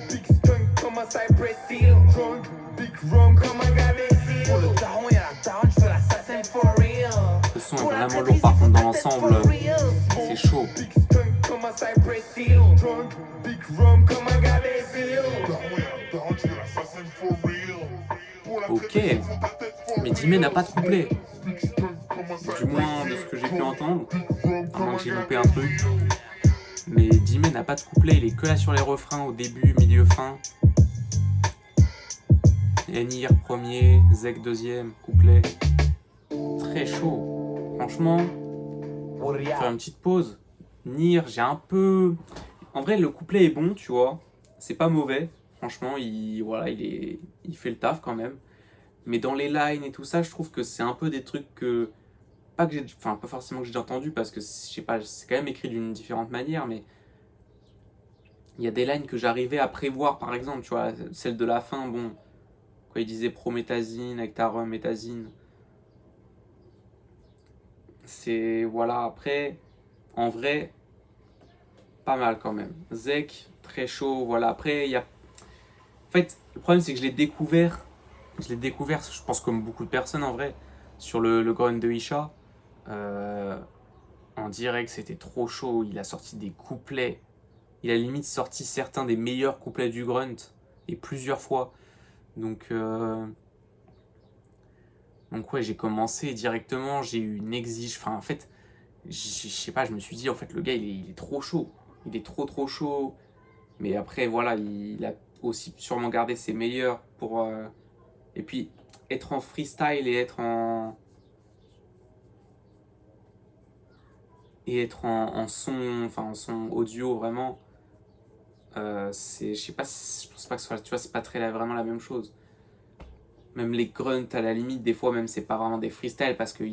Big skunk comme un Cypress Hill. Drunk, big rum comme un Gabésil. Pour le daron et la daronne, je veux l'assassin for real. Le son est vraiment lourd par contre dans l'ensemble. C'est chaud. Big skunk comme un Cypress Hill. Drunk, big rum comme un Gabésil. Ok. Mais Dimé n'a pas de couplet. Du moins de ce que j'ai pu entendre. À moins que j'ai loupé un truc. Mais Dimé n'a pas de couplet, il est que là sur les refrains au début, milieu, fin. Nir premier, Zek deuxième, couplet. Très chaud. Franchement, faire une petite pause. Nir, j'ai un peu... En vrai, le couplet est bon, tu vois. C'est pas mauvais. Franchement, il fait le taf quand même. Mais dans les lines et tout ça, je trouve que c'est un peu des trucs que... Pas forcément que j'ai entendu parce que, je sais pas, c'est quand même écrit d'une différente manière, mais... Il y a des lines que j'arrivais à prévoir, par exemple, tu vois, celle de la fin, bon... Quand il disait prométhazine, avec ta méthazine. C'est... Voilà, après... En vrai... Pas mal quand même. Zek, très chaud, voilà. Après, il y a... En fait, le problème, c'est que je l'ai découvert, je pense comme beaucoup de personnes en vrai, sur le Grunt de Isha. En direct, c'était trop chaud. Il a sorti des couplets. Il a limite sorti certains des meilleurs couplets du Grunt, et plusieurs fois. Donc ouais, j'ai commencé directement, j'ai eu une exige. Enfin, en fait, je sais pas, je me suis dit, en fait, le gars, il est trop chaud. Il est trop chaud. Mais après, voilà, il a aussi sûrement gardé ses meilleurs pour... Et puis, être en freestyle et être en son, enfin en son audio, vraiment, je sais pas, je pense pas que ce soit, tu vois, c'est pas vraiment la même chose. Même les grunts, à la limite, des fois, même, c'est pas vraiment des freestyles parce que,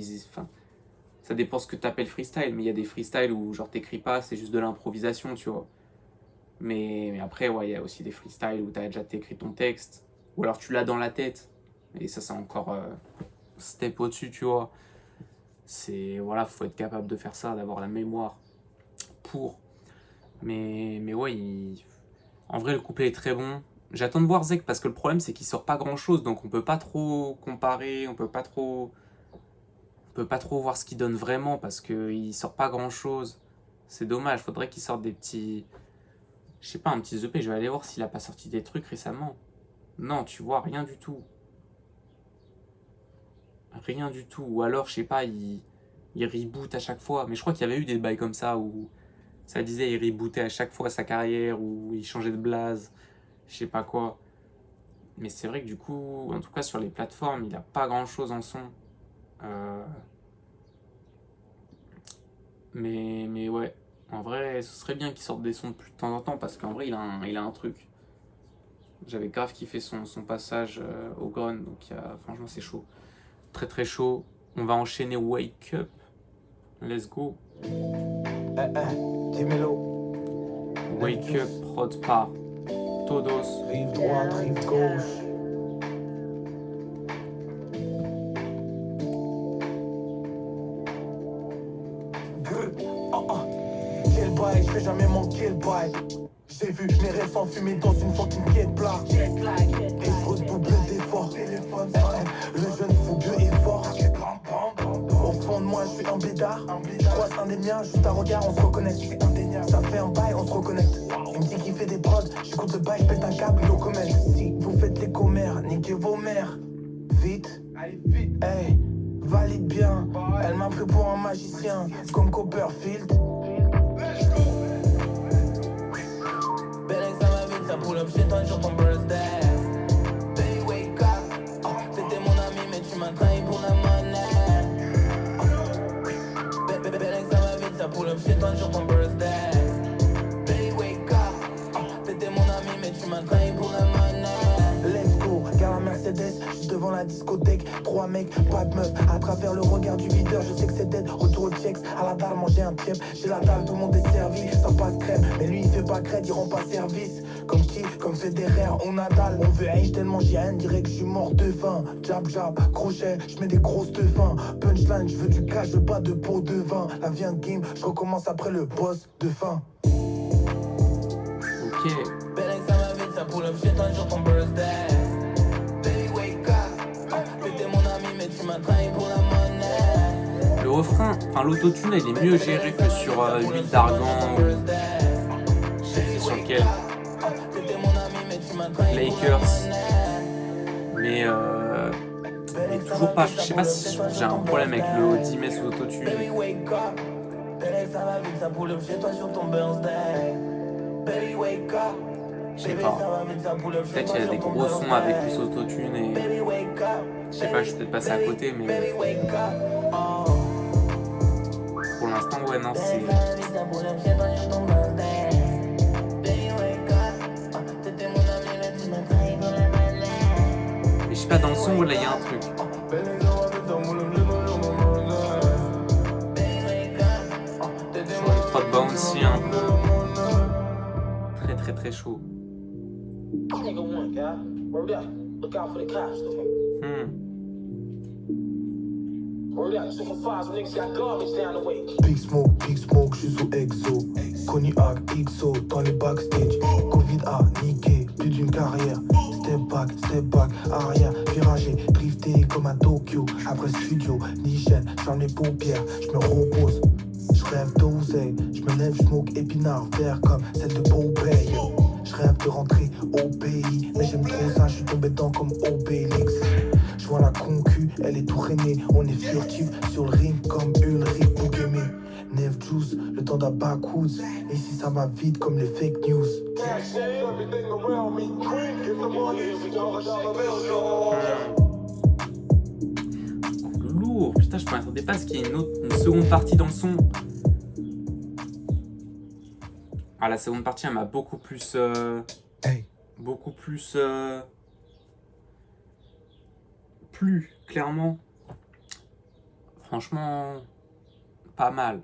ça dépend ce que t'appelles freestyle, mais il y a des freestyles où, genre, t'écris pas, c'est juste de l'improvisation, tu vois. Mais après, ouais, il y a aussi des freestyles où t'as déjà écrit ton texte Ou alors tu l'as dans la tête. Et ça, c'est encore step au-dessus, tu vois. Voilà, faut être capable de faire ça, d'avoir la mémoire pour. Mais ouais, en vrai, le couplet est très bon. J'attends de voir Zek parce que le problème, c'est qu'il sort pas grand-chose. Donc on peut pas trop comparer, on peut pas trop voir ce qu'il donne vraiment parce qu'il sort pas grand-chose. C'est dommage, faudrait qu'il sorte des petits... Je sais pas, un petit EP, je vais aller voir s'il a pas sorti des trucs récemment. Non, tu vois, rien du tout. Rien du tout. Ou alors, je sais pas, il reboot à chaque fois. Mais je crois qu'il y avait eu des bails comme ça où ça disait il rebootait à chaque fois sa carrière, ou il changeait de blaze, je sais pas quoi. Mais c'est vrai que du coup, en tout cas sur les plateformes, il a pas grand chose en son. Mais ouais, en vrai, ce serait bien qu'il sorte des sons de plus de temps en temps parce qu'en vrai, il a un truc. J'avais grave kiffé son passage au Grun, donc franchement, c'est chaud. Très très chaud. On va enchaîner Wake Up. Let's go. Dis-moi-le. Wake Up, prod par Todos. Rive droite, rive gauche. Quel bail, je vais jamais manquer le bail. J'ai vu mes rêves s'enfumer dans une fucking quête plat. Et je redouble d'efforts. Le jeune fougueux est fort. Au fond de moi, je suis un bédard. Je croise un des miens, juste un regard, on se reconnaît. Ça fait un bail, on se reconnecte. Il me dit qu'il fait des prods, j'écoute le bail, je pète un câble, il au comète. Si vous faites les commères, niquez vos mères. Vite, hey, valide bien. Elle m'a pris pour un magicien, comme Copperfield. Belle ça va vite, ça pull up chez toi sur ton birthday. Baby wake up, t'étais mon ami mais tu m'as trahi pour la monnaie. Belle ça va vite, ça pull up chez toi sur ton birthday. Baby wake up, t'étais mon ami mais tu m'as trahi pour la monnaie. Let's go, garde la Mercedes, juste devant la discothèque. 3 mecs, pas de meuf, à travers le regard du videur. Je sais que c'est dead, retour au checks. À la dalle, manger un crêpe. J'ai la dalle, tout le monde est servi. Ça passe crème, mais lui il fait pas crête, il rend pas service. Comme qui, comme Federer, on a dalle. On veut Einstein, manger un direct, je suis mort de faim. Jab, jab, crochet, je mets des grosses de faim. Punchline, je veux du cash, je veux pas de pot de vin. La vie un game, je recommence après le boss de fin. Ok. Belle ça va vite, ça pull up chez toi sur ton birthday. Baby wake up, t'étais mon ami mais tu m'as trahi pour la monnaie. Le refrain, enfin l'autotune, elle est mieux gérée que sur Huile d'Argan ou je sais plus sur lequel. Lakers. Mais toujours pas, je sais pas si j'ai un problème avec le Odyssey sous autotune. Je sais pas. Peut-être qu'il y a des gros sons avec plus autotune et je sais pas, je suis peut-être passé à côté, mais pour l'instant, ouais, non, c'est. Mais je sais pas, dans le son, là, il y a un truc. Sur une prod bouncy un peu. Très, très, très chaud. Big smoke, j'suis sous exo. Cognac, XO, dans les backstage. Covid a niqué plus d'une carrière. Step back, arrière, viragé, drifté comme à Tokyo. Après studio, Nichen, j'ferme les paupières, j'me repose. J'rêve d'oseille, j'me lève, j'smoke épinard vert comme celle de Popeye. J'rêve de rentrer au pays, mais j'aime trop ça, j'suis tombé dedans comme Obélix. J'vois la concu, elle est tout rainée. On est furtif sur le ring comme Ulrich Boukemi. Neve Juice, le temps d'un backwoods. Et si ça va vite comme les fake news. Lourd, putain, je m'attendais pas à ce qu'il y ait une seconde partie dans le son. Ah, la seconde partie, elle m'a beaucoup plus. Beaucoup plus. Plus, clairement. Franchement, pas mal.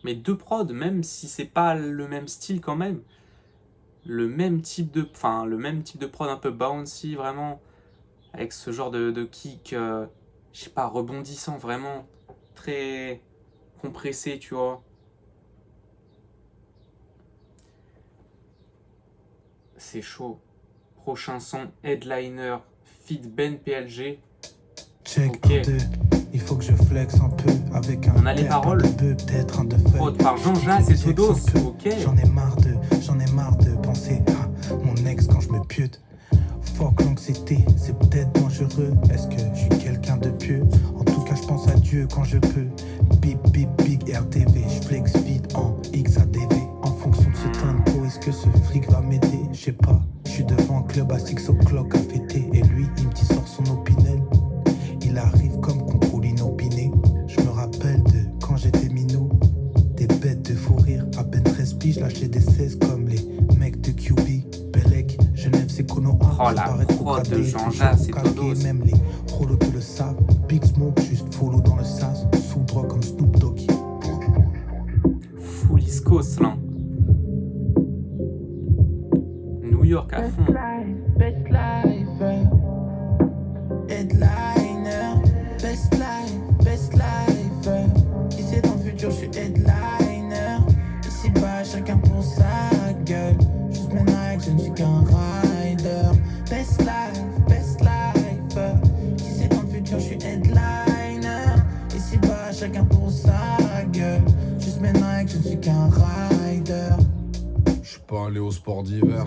Mais deux prods, même si c'est pas le même style quand même, le même type de prod un peu bouncy, vraiment, avec ce genre de kick, je sais pas, rebondissant, vraiment, très compressé, tu vois. C'est chaud. Prochain son, Headliner, feat Ben PLG. Check Ok. 1, 2, il faut que je flex un peu avec un On a les paroles. peut-être un de feuilles. Prod par Jean-Jacques et Sodos. Ok. J'en ai marre de penser à mon ex quand je me pute. Fuck l'anxiété, c'est peut-être dangereux. Est-ce que je suis quelqu'un de pieux? En tout cas, je pense à Dieu quand je peux. Bip bip big RTV, je flex vite en XADV. En fonction de ce tempo, est-ce que ce fric va m'aider? Je sais pas, je suis devant un club à 6 o'clock à fêter. Et lui, il me sort son opinel. Il arrive comme contrôle inopiné. Je me rappelle de quand j'étais minot. Des bêtes de fou rire, à peine 13 piges, lâcher des 16 comme les mecs de QB. Bellec, Genève, c'est Konoha. Oh la prod de Jean-Jacques, c'est Todos. Même les prolos te le savent. Big Smoke, juste follow dans le sas. Sous droit comme Snoop Doggy. Full East Coast, là. New York à fond. Best life, headliner, best life. Qui sait dans le futur, je suis headliner. Ici bas, chacun pour sa gueule. Juste maintenant que je ne suis qu'un rider. Best life. Qui sait dans le futur, je suis headliner. Ici bas, chacun pour sa gueule. Juste maintenant que je ne suis qu'un rider. Je suis pas allé au sport d'hiver,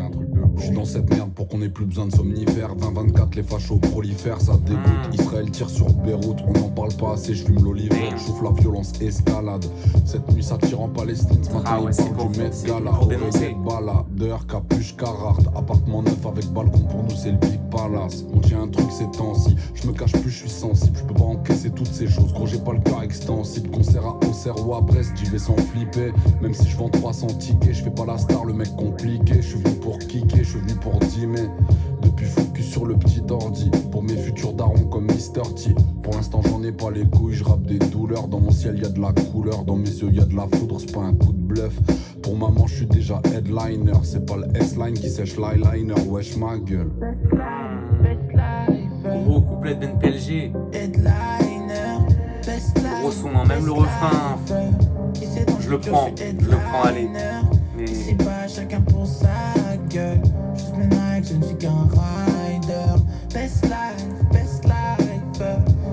je suis dans cette merde pour qu'on ait plus besoin de somnifères. 2024 les fachos prolifèrent, ça dégoûte. Israël tire sur Beyrouth, on n'en parle pas assez, je fume l'olive, je chauffe la violence, escalade. Cette nuit ça tire en Palestine, ce matin il parle du Met Gala. Oreillette, baladeur, capuche, Carhartt, appartement neuf avec balcon, pour nous c'est le Big Palace. On tient un truc ces temps-ci, je me cache plus, je suis sensible, je peux pas encaisser toutes ces choses. Gros j'ai pas le cœur extensible, concert à Auxerre ou à Brest, j'y vais sans flipper. Même si je vends 300 tickets, je fais pas la star, le mec compliqué. Je suis venu pour kicker, je suis venu pour dimmer. Depuis focus sur le petit ordi, pour mes futurs darons comme Mr. T. Pour l'instant j'en ai pas les couilles, je rappe des douleurs. Dans mon ciel y a de la couleur, dans mes yeux y a de la foudre, c'est pas un coup de bluff. Pour maman je suis déjà headliner, c'est pas le S-line qui sèche l'eyeliner, wesh ma gueule. Gros couplet de Ben PLG. Gros son, hein, même le refrain. Je le prends, allez. Mais... C'est pas chacun pour sa gueule. Juste maintenant que je ne suis qu'un rider. Best life.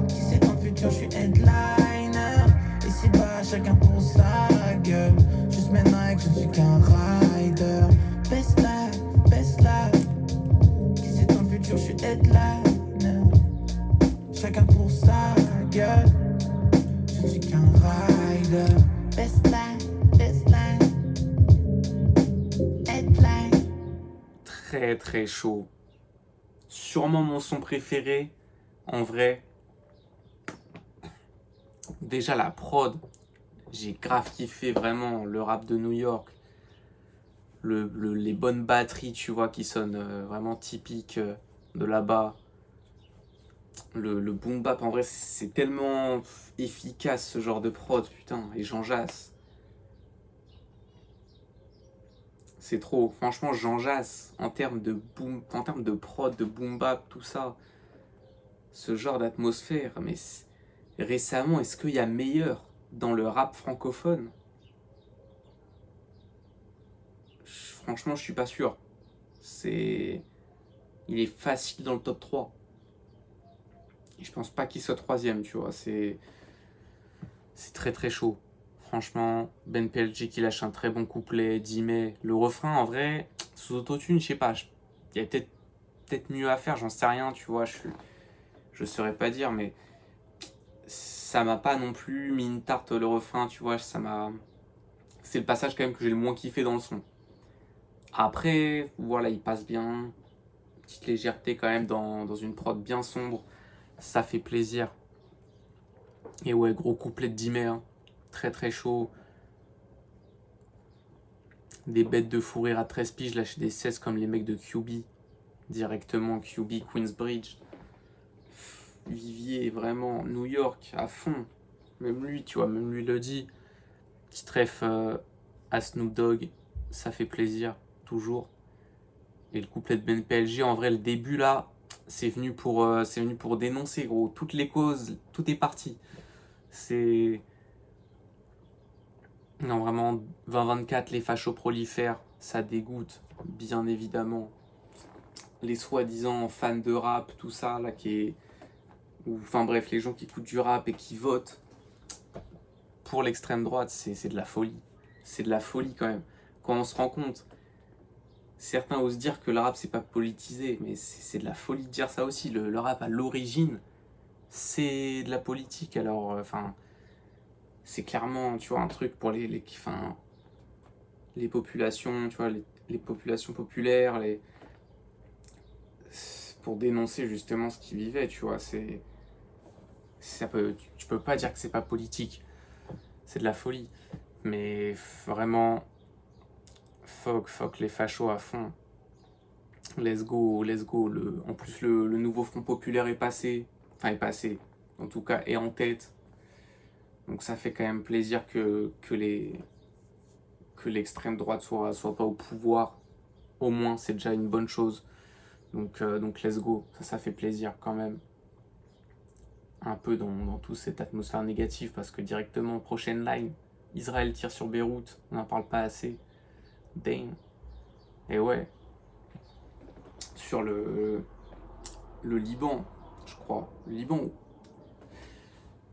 Qui sait dans le futur, je suis headliner. Et c'est pas chacun pour sa gueule. Juste maintenant que je ne suis qu'un rider. Best life. Qui sait dans le futur, je suis headliner. Chacun pour sa gueule. Je ne suis qu'un rider. Best life. Très très chaud. Sûrement mon son préféré, en vrai. Déjà la prod, j'ai grave kiffé vraiment le rap de New York. Les bonnes batteries, tu vois, qui sonnent vraiment typiques de là-bas. Le boom bap, en vrai, c'est tellement efficace ce genre de prod, putain. Et Jean-Jacques. C'est trop. Franchement, Jean-Jacques, en termes de prod, de boom bap, tout ça, ce genre d'atmosphère, mais récemment, est-ce qu'il y a meilleur dans le rap francophone? Franchement, je suis pas sûr. Il est facile dans le top 3. Et je pense pas qu'il soit troisième, tu vois. C'est très très chaud. Franchement, Ben PLG qui lâche un très bon couplet, Dimé. Le refrain, en vrai, sous autotune, je sais pas. Il y a peut-être mieux à faire, j'en sais rien, tu vois. Je saurais pas dire, mais ça m'a pas non plus mis une tarte le refrain, tu vois. C'est le passage quand même que j'ai le moins kiffé dans le son. Après, voilà, il passe bien. Petite légèreté quand même dans une prod bien sombre. Ça fait plaisir. Et ouais, gros couplet de Dimé, hein. Très très chaud. Des bêtes de fou rire à 13 piges, lâcher des 16 comme les mecs de QB. Directement QB, Queensbridge. Vivier, vraiment. New York, à fond. Même lui, tu vois, même lui le dit. Petit ref à Snoop Dogg. Ça fait plaisir, toujours. Et le couplet de BNPLG, en vrai, le début là, c'est venu pour dénoncer, gros. Toutes les causes, tout est parti. C'est. Non, vraiment, 2024, les fachos prolifèrent, ça dégoûte, bien évidemment. Les soi-disant fans de rap, tout ça, là, enfin bref, les gens qui écoutent du rap et qui votent pour l'extrême droite, c'est de la folie. C'est de la folie quand même. Quand on se rend compte, certains osent dire que le rap c'est pas politisé, mais c'est de la folie de dire ça aussi. Le rap à l'origine, c'est de la politique. Alors, enfin, c'est clairement, tu vois, un truc pour les populations, tu vois, les populations populaires, pour dénoncer justement ce qu'ils vivaient, tu vois. Tu peux pas dire que c'est pas politique. C'est de la folie. Mais vraiment, fuck les fachos à fond. Let's go. En plus, le nouveau Front Populaire est passé. Enfin, est passé. En tout cas, est en tête. Donc ça fait quand même plaisir que l'extrême droite soit pas au pouvoir. Au moins, c'est déjà une bonne chose. Donc let's go. Ça fait plaisir quand même. Un peu dans toute cette atmosphère négative, parce que directement, prochaine line, Israël tire sur Beyrouth, on n'en parle pas assez. Damn. Et ouais. Sur le Liban, je crois. Le Liban.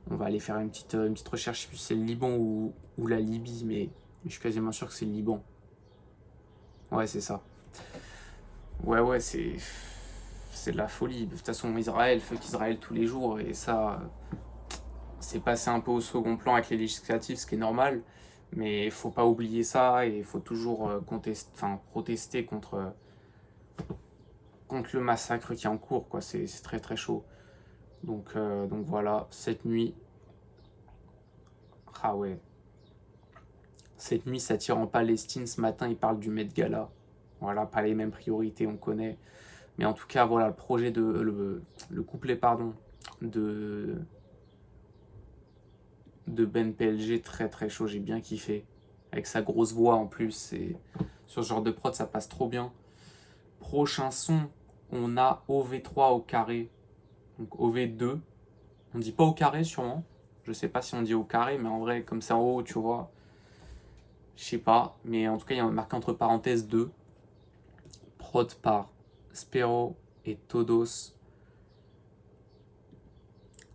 On va aller faire une petite recherche, je sais plus si c'est le Liban ou la Libye, mais je suis quasiment sûr que c'est le Liban. Ouais, c'est ça. Ouais, c'est de la folie. De toute façon, fuck Israël tous les jours, et ça, c'est passé un peu au second plan avec les législatives, ce qui est normal, mais il faut pas oublier ça, et il faut toujours protester contre le massacre qui est en cours, quoi. C'est très très chaud. Donc voilà, cette nuit, ah ouais, cette nuit ça tire en Palestine. Ce matin ils parlent du Met Gala. Voilà, pas les mêmes priorités, on connaît. Mais en tout cas, voilà, le projet le couplet, de BNPLG, très très chaud, j'ai bien kiffé. Avec sa grosse voix en plus, et sur ce genre de prod, ça passe trop bien. Prochain son, on a OV3 au carré, donc OV2. On dit pas au carré sûrement, je sais pas si on dit au carré, mais en vrai, comme c'est en haut, tu vois, je sais pas. Mais en tout cas, il y a marqué entre parenthèses 2. Prod par Spero et Todos.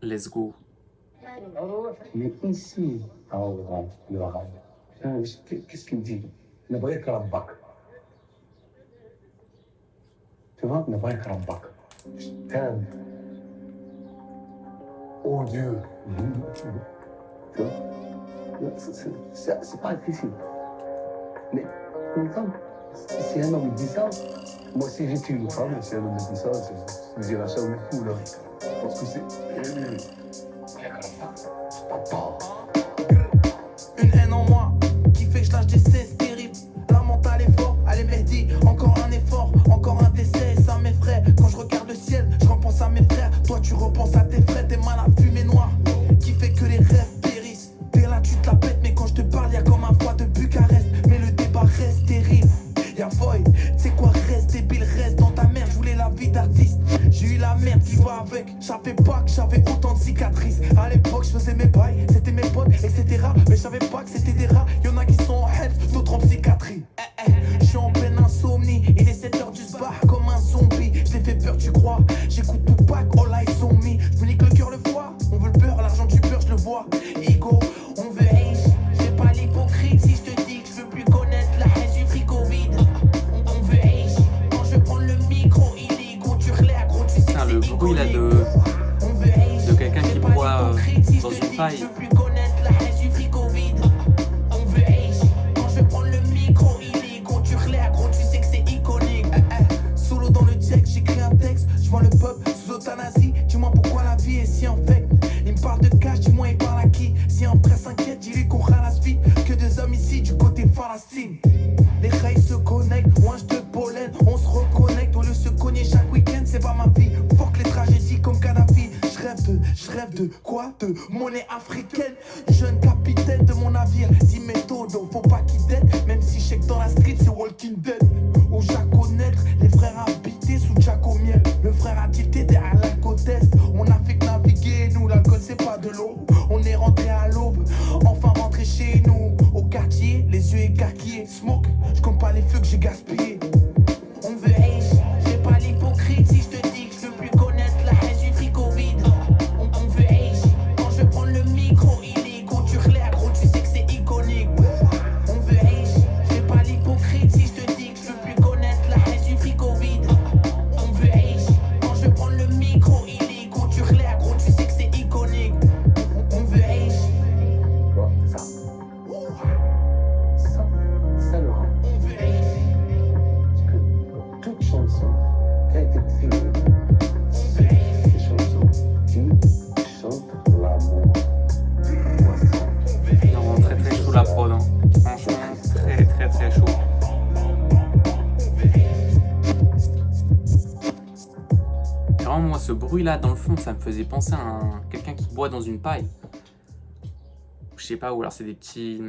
Let's go. Mais ici, en Oran, le arabe, qu'est-ce qu'il dit? نبغيك ربك. Tu vois, نبغيك ربك. Je t'aime. Oh Dieu. Tu vois, c'est pas difficile. Mais en même temps, si un homme dit ça, moi si j'étais une femme, si un homme dit ça, je dirais ça au fou là. Parce que c'est. Une haine en moi qui fait que je lâche des cesses terribles. La mentale est forte, allez Mehdi, encore un effort, encore un décès, ça m'effraie. Quand je regarde le ciel, je repense à mes frères. Toi tu repenses à tes frères, t'es mal à fumée noire qui fait que les rêves périssent. T'es là, tu te la pètes, mais quand je te parle, y'a comme un froid de Bucarest. Mais le débat reste terrible. Y'a Void, c'est quoi, reste débile, reste dans ta merde. Je voulais la vie d'artiste, j'ai eu la merde qui va avec. J'avais pas que j'avais autant de cicatrices. À l'époque, je faisais mes bails, c'était mes potes, etc. Mais je savais pas que c'était des rats. Y'en a qui sont en head, d'autres en psychiatrie. Je suis en pleine insomnie, il est 7h du soir comme un zombie. Je t'ai fait peur, tu crois? J'écoute Tupac, all eyes on me. Je me nique le cœur, le foie. On veut le beurre, l'argent du beurre, je le vois. Ego, on veut H. J'ai pas l'hypocrite si je te dis que je veux plus connaître la haine du frigo vide. On veut H. Quand je prends le micro, il est gros, tu relais, gros, tu sais. Putain, le bruit là de quelqu'un qui boit dans une paille. Solo dans le check, j'écris un texte, je vois le peuple sous euthanasie. Dis-moi pourquoi la vie est si infecte. Il me parle de cash, dis-moi il parle à qui? Si un frère s'inquiète, dis-lui qu'on ralasse vite. Que des hommes ici du côté Palestine. Les rails se connectent, ouinge de pollen, on se reconnecte. Au lieu de se cogner chaque week-end, c'est pas ma vie. Fuck les tragédies comme Kadhafi. Je rêve de quoi? De monnaie africaine. Jeune capitaine de mon navire, dis méthode, faut pas qu'il dead. Même si je sais que dans la street c'est Walking Dead. Où j'ai à connaître les vrais vraiment, moi, ce bruit-là, dans le fond, ça me faisait penser à quelqu'un qui boit dans une paille. Je sais pas, ou alors c'est des petits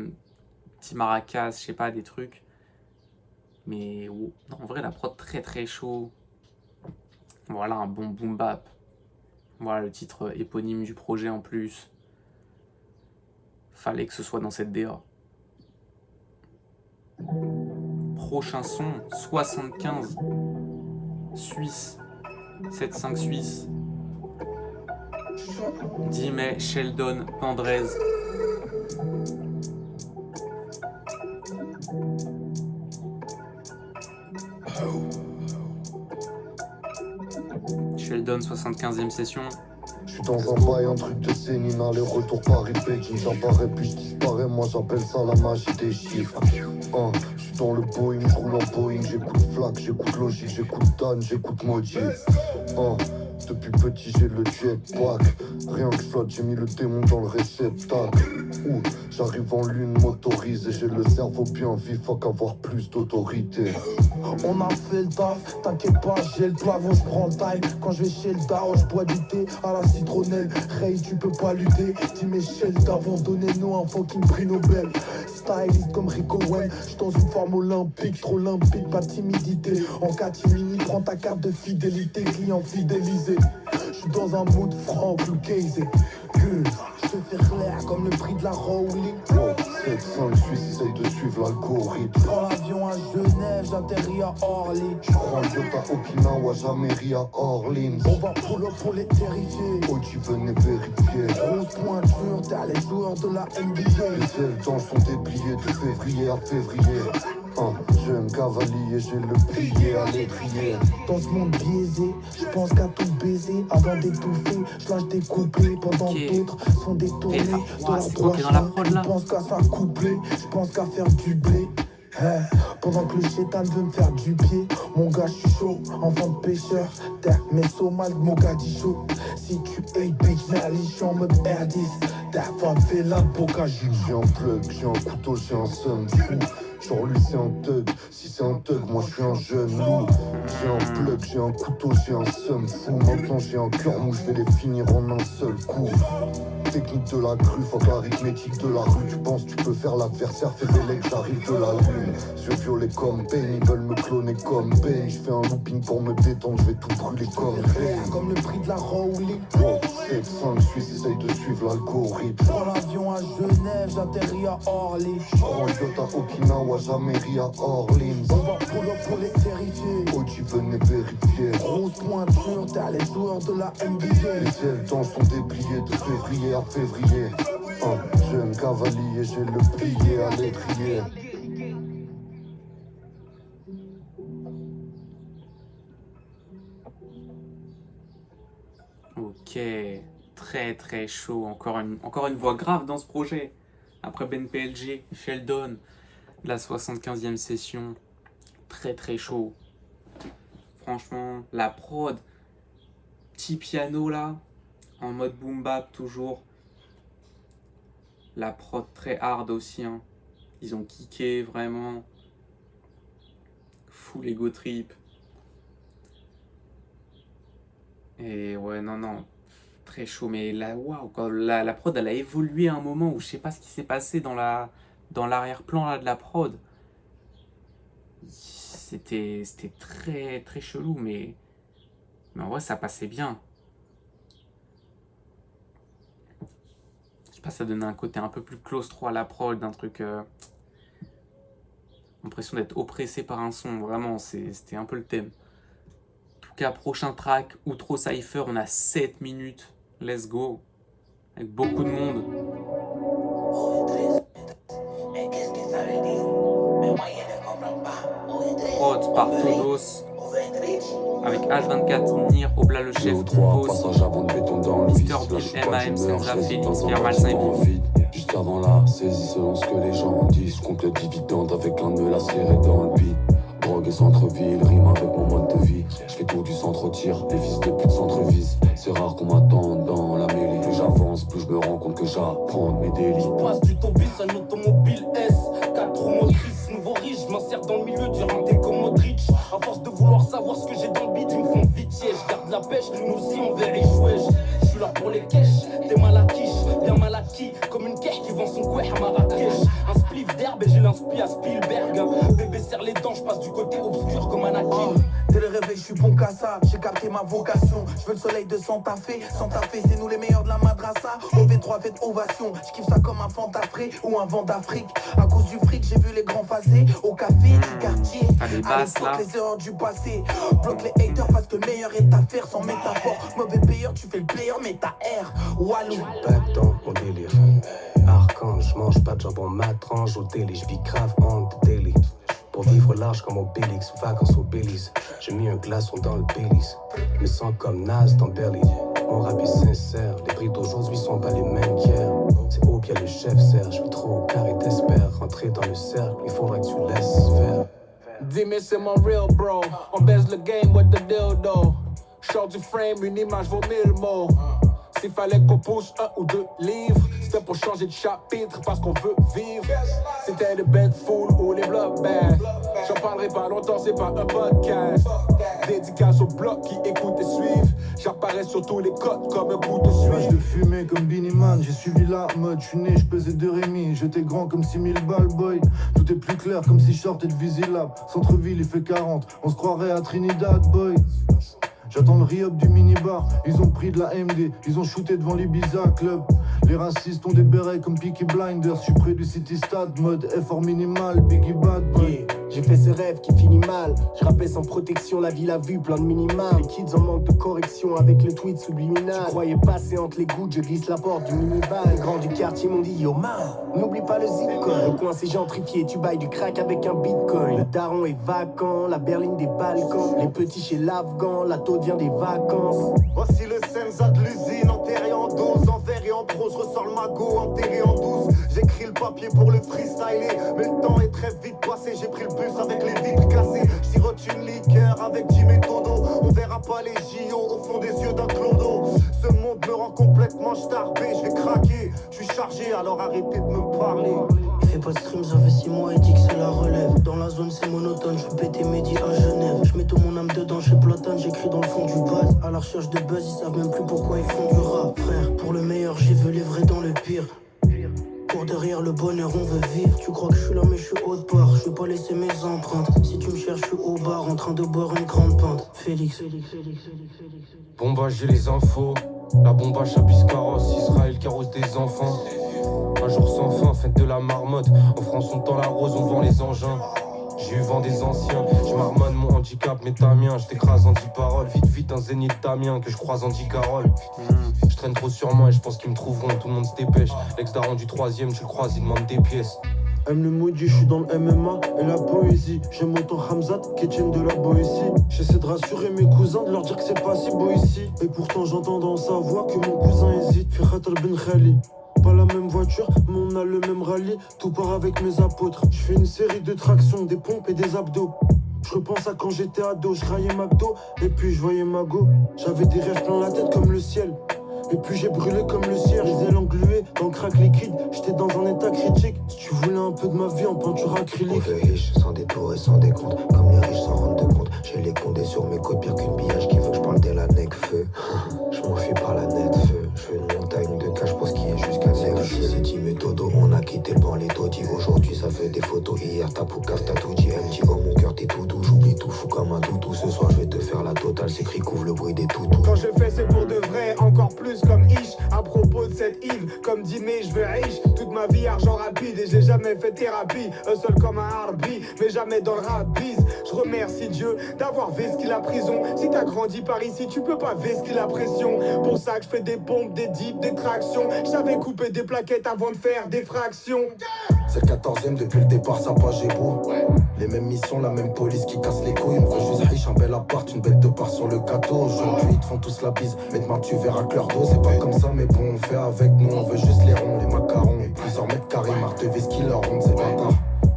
maracas, je sais pas, des trucs. Mais non, en vrai, la prod très très chaud. Voilà, un bon boom bap. Voilà le titre éponyme du projet en plus. Fallait que ce soit dans cette DA. Prochain son, 75. Suisse. 7-5 Suisse. 10 mai, Sheldon, Pandrez. Sheldon, 75e session. Je suis dans un bail, un truc de Céline, aller-retour Paris-Pékin. J'apparais puis je disparais, moi j'appelle ça la magie des chiffres. Je suis dans le Boeing, je roule en Boeing. J'écoute Flac, j'écoute Logic, j'écoute Dan, j'écoute Maudit. Depuis petit j'ai le jetpack. Rien que je flotte, j'ai mis le démon dans le réceptacle. J'arrive en lune motorisée, j'ai le cerveau bien vif, faut qu'avoir plus d'autorité. On a fait le taf, t'inquiète pas, j'ai le plafond, je prends le time. Quand je vais chez le Dao, je bois du thé à la citronnelle. Ray, tu peux pas lutter, dis mes Shell d'avant, donnez-nous un fucking prix Nobel. Styliste comme Rico Wayne, j'suis dans une forme olympique, trop limpide, pas de timidité. En catimini, prends ta carte de fidélité, client fidélisé. J'suis dans un mood franc, Lucchese. Je te fais clair comme le prix de la Rowling. 7-5 Suisse, essaye de suivre l'algorithme. Prends l'avion à Genève, j'atterris à Orly. J'prends le yacht à Okinawa, jamais ri à Orleans. On va pull up pour les terrifier. OG venez vérifier. Grosse pointure, t'as les joueurs de la NBA. Les ailes dans sont dépliées de février à février. Jeune cavalier, j'ai le billet à l'étrier. Dans ce monde biaisé, je pense qu'à tout baiser. Avant d'étouffer, je lâche des couplets. Pendant d'autres sont détournés de leur prochain. Je pense qu'à s'accoupler, je pense qu'à faire du blé. Pendant que le chétan veut me faire du pied. Mon gars, je suis chaud, enfant de pêcheur. Terre, mais Somal, Mogadiscio. Si tu hate, bitch, merli, je suis en mode R10. T'as pas fait la bocage. J'ai un plug, j'ai un couteau, j'ai un seum fou. Genre lui c'est un thug, si c'est un thug, moi je suis un jeune loup. J'ai un plug, j'ai un couteau, j'ai un seum fou. Maintenant j'ai un cœur mou, je vais les finir en un seul coup. Technique de la grue, faut l'arithmétique de la rue. Tu penses tu peux faire l'adversaire, fais des legs, j'arrive de la lune. Yeux violets comme Bane, ils veulent me cloner comme Bane. Je fais un looping pour me détendre, je vais tout brûler comme Bane. Comme le prix de la Rowling. 7-5 Suisse, essaye de suivre l'algorithme. Prends l'avion à Genève, j'atterris à Orly. J'prends le yacht à Okinawa, jamais ri à Orleans. On va pull up pour les terrifier. OG venez vérifier. Grosse pointure, t'as les joueurs de la NBA. Les ailes dans sont dépliées de février à février. Jeune cavalier, j'ai le billet à l'étrier. Ok, très très chaud. Encore une voix grave dans ce projet. Après Ben PLG, Sheldon, la 75e session. Très très chaud. Franchement, la prod, petit piano là, en mode boom bap toujours. La prod très hard aussi. Hein. Ils ont kické vraiment. Full ego trip. Et ouais, non, très chaud. Mais là, waouh, la prod, elle a évolué à un moment où je sais pas ce qui s'est passé dans l'arrière-plan là de la prod. C'était très très chelou, mais en vrai, ça passait bien. Je sais pas, ça donnait un côté un peu plus claustro à la prod, d'un truc... L'impression d'être oppressé par un son, vraiment, c'était un peu le thème. En tout cas, prochain track, Outro Cypher, on a 7 minutes, let's go, avec beaucoup de monde. Prod par Todos, avec H24, Nir, Obla le chef, Boss, Mr. Bill, MAM, Senza, Félix, Pierre Malsain et Bill. Juste avant la saisie, selon ce que les gens disent, compte le dividende avec un de la serré dans le beat. Drogue et centre-ville, rime avec mon mode de vie. Je fais tout du centre-tir, des vis de plus de centre-vis. C'est rare qu'on m'attende dans la mêlée. Plus j'avance, plus je me rends compte que j'apprends de mes délits. Je passe du tombis à une automobile S, 4 roues motrices, nouveau riche. Je m'insère dans le milieu du ring des comme Modric. À force de vouloir savoir ce que j'ai dans le beat, ils me font pitié. Je garde de la pêche, nous aussi on veut échouer. Je suis là pour les caches, t'es mal à quiche, bien mal acquis, comme une cache qui vend son couet à Marrakech. Un spliff d'herbe et j'ai l'inspi à Spielberg. Bébé serre les dents, je passe du côté obscur comme Anakin. Dès le réveil, je suis bon qu'à ça, j'ai capté ma vocation. Je veux le soleil de Santa Fe, c'est nous les meilleurs de la madrasa. OV3 fait ovation, je kiffe ça comme un fantafré ou un vent d'Afrique. À cause du fric, j'ai vu les grands phasés au café du quartier. À l'époque, les erreurs du passé. Bloque les haters parce que le meilleur est à faire sans métaphore. Mauvais payeur, tu fais le player, mais ta R. Walou. Back dans mon délire. Archange, mange pas de jambon, ma tranche au délit. Je vis grave on the daily. Pour vivre large comme Obélix, vacances au Belize. J'ai mis un glaçon dans le Baileys. Me sens comme Nas dans Belly. Mon rap est sincère, les prix d'aujourd'hui sont pas les mêmes qu'hier. C'est haut bien le chef serre, je suis trop au carré t'espère. Rentrer dans le cercle, il faudrait que tu laisses faire. Dis-moi c'est mon real bro, on baise le game with the dildo. Short du frame, une image vaut 1000 mots. S'il fallait qu'on pousse 1 ou 2 livres, c'était pour changer de chapitre parce qu'on veut vivre. C'était les bêtes full ou les blocs bags. J'en parlerai pas longtemps, c'est pas un podcast. Dédicace aux blocs qui écoutent et suivent. J'apparais sur tous les codes comme un bout de Nuage suite. de fumée comme Beanie Man, j'ai suivi la mode, je suis né, je pesais 2,5. J'étais grand comme 6000 balles boy. Tout est plus clair comme si je sortais de Visilab. Centre-ville il fait 40, on se croirait à Trinidad boy. J'attends le re-up du minibar, ils ont pris de la MD, ils ont shooté devant l'Ibiza Club. Les racistes ont des bérets comme Peaky Blinders, je suis près du City Stade, mode effort minimal, Biggie Bad Boy. Yeah. J'ai fait ce rêve qui finit mal. Je rappais sans protection, la ville a vu plein de minima. Les kids en manque de correction avec le tweet subliminal. Tu croyais passer entre les gouttes, je glisse la porte du minivan. Les grands du quartier m'ont dit yo man, n'oublie pas le zip code. Le coin c'est gentrifié, tu bailles du crack avec un bitcoin. Le daron est vacant, la berline des balcons. Les petits chez l'Afghan, la taude vient des vacances. Voici le Senza de l'usine, enterré en dose, en verre et en prose, ressort le magot, enterré en douce. J'écris le papier pour le freestyler, mais le temps est très vite passé, j'ai pris le bus avec les vitres cassées. Sirote une liqueur avec Jim et Todo, on verra pas les JO au fond des yeux d'un clodo. Ce monde me rend complètement starbé, je vais craquer, je suis chargé, alors arrêtez de me parler. Il fait pas de stream, ça fait 6 mois et dit que c'est la relève. Dans la zone c'est monotone, je veux péter Mehdi à Genève. Je mets tout mon âme dedans chez Platane, j'écris dans le fond du bad. À la recherche de buzz, ils savent même plus pourquoi ils font du rap. Frère, pour le meilleur, j'ai vu les vrais dans le pire. Pour derrière le bonheur, on veut vivre. Tu crois que je suis là, mais je suis haut de part. Je vais pas laisser mes empreintes. Si tu me cherches, je suis au bar en train de boire une grande pinte. Félix. Bombage, j'ai les infos. La bombache à Biscarrosse, Israël qui arrose des enfants. Un jour sans fin, fête de la marmotte. En France, on tend la rose, on vend les engins. J'ai eu vent des anciens, je marmonne mon handicap, mais t'as mien. Je t'écrase en 10 paroles, vite un zénith tamien que je croise en 10 caroles. Je traîne trop sur moi et je pense qu'ils me trouveront, tout le monde se dépêche. L'ex-daron du 3ème, tu le croises, il demande des pièces. Aime le maudit, je suis dans le MMA et la poésie. J'aime autant Hamzat qu'Etienne de la Boétie. J'essaie de rassurer mes cousins, de leur dire que c'est pas si beau ici. Et pourtant j'entends dans sa voix que mon cousin hésite. Firat al-Ben Khali. Pas la même voiture, mais on a le même rallye. Tout part avec mes apôtres. Je fais une série de tractions, des pompes et des abdos. Je repense à quand j'étais ado, je raillais McDo et puis je voyais Mago. J'avais des rêves plein la tête comme le ciel. Et puis j'ai brûlé comme le cierge, les ailes engluées dans le crack liquide. J'étais dans un état critique. Si tu voulais un peu de ma vie en peinture acrylique. On veut riche, sans détour et sans décompte. Comme les riches s'en rendent compte. J'ai les condés sur mes côtes, pire qu'une billage qui veut que je parle de la nec feu. Je m'enfuis par la net feu. Je veux une montagne de cash pour ce qui est jusqu'à zéro. C'est dit mais dodo, on a quitté le banc, les taudis. Aujourd'hui ça fait des photos. Hier t'as poucave, t'as tout dit. Elle me dit oh mon cœur t'es tout doux. J'oublie tout, fou comme un doudou. Ce soir je vais te faire la totale. C'est cri couvre le bruit des toutous. Quand je fais c'est pour de vrai, encore plus comme Ish. À propos de cette Yves, comme dîner je veux riche. Toute ma vie argent rapide et j'ai jamais fait thérapie. Un seul comme un harbi, mais jamais dans le rap biz. Je remercie Dieu d'avoir vesqué la prison. Si t'as grandi par ici, tu peux pas vesquer la pression. Pour ça que je fais des pompes, des dips, des tractions. Je savais couper des plaquettes avant de faire des fractions. C'est le 14ème depuis le départ, ça pas j'ai beau. Les mêmes missions, la même police qui casse les couilles. On veut juste riche, un bel appart, une belle de part sur le gâteau. Aujourd'hui ils te font tous la bise, mais demain tu verras que leur dos. C'est pas comme ça mais bon on fait avec nous. On veut juste les ronds, les macarons. Et plusieurs mètres carrés, marque de vis qui leur rendent, c'est bâtard.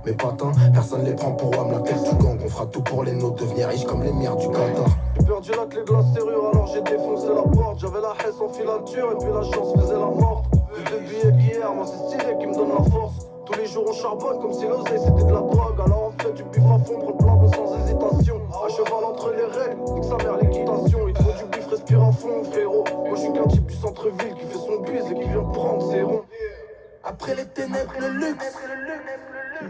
Mes patins, personne les prend pour homme, la tête du gang. On fera tout pour les nôtres, devenir riches comme les mères du Qatar. J'ai perdu la clé de la serrure alors j'ai défoncé la porte. J'avais la hesse en filature et puis la chance faisait la morte. Plus de billets qu'hier, moi c'est stylé qui me donne la force. Tous les jours on charbonne comme si l'oseille c'était de la drogue. Alors on fait du bif à fond, prend le plafond sans hésitation. À cheval entre les règles, nique sa mère l'équitation. Il te faut du bif respire à fond, frérot. Moi je suis qu'un type du centre-ville qui fait son bise et qui vient prendre ses ronds. Après les ténèbres, le luxe.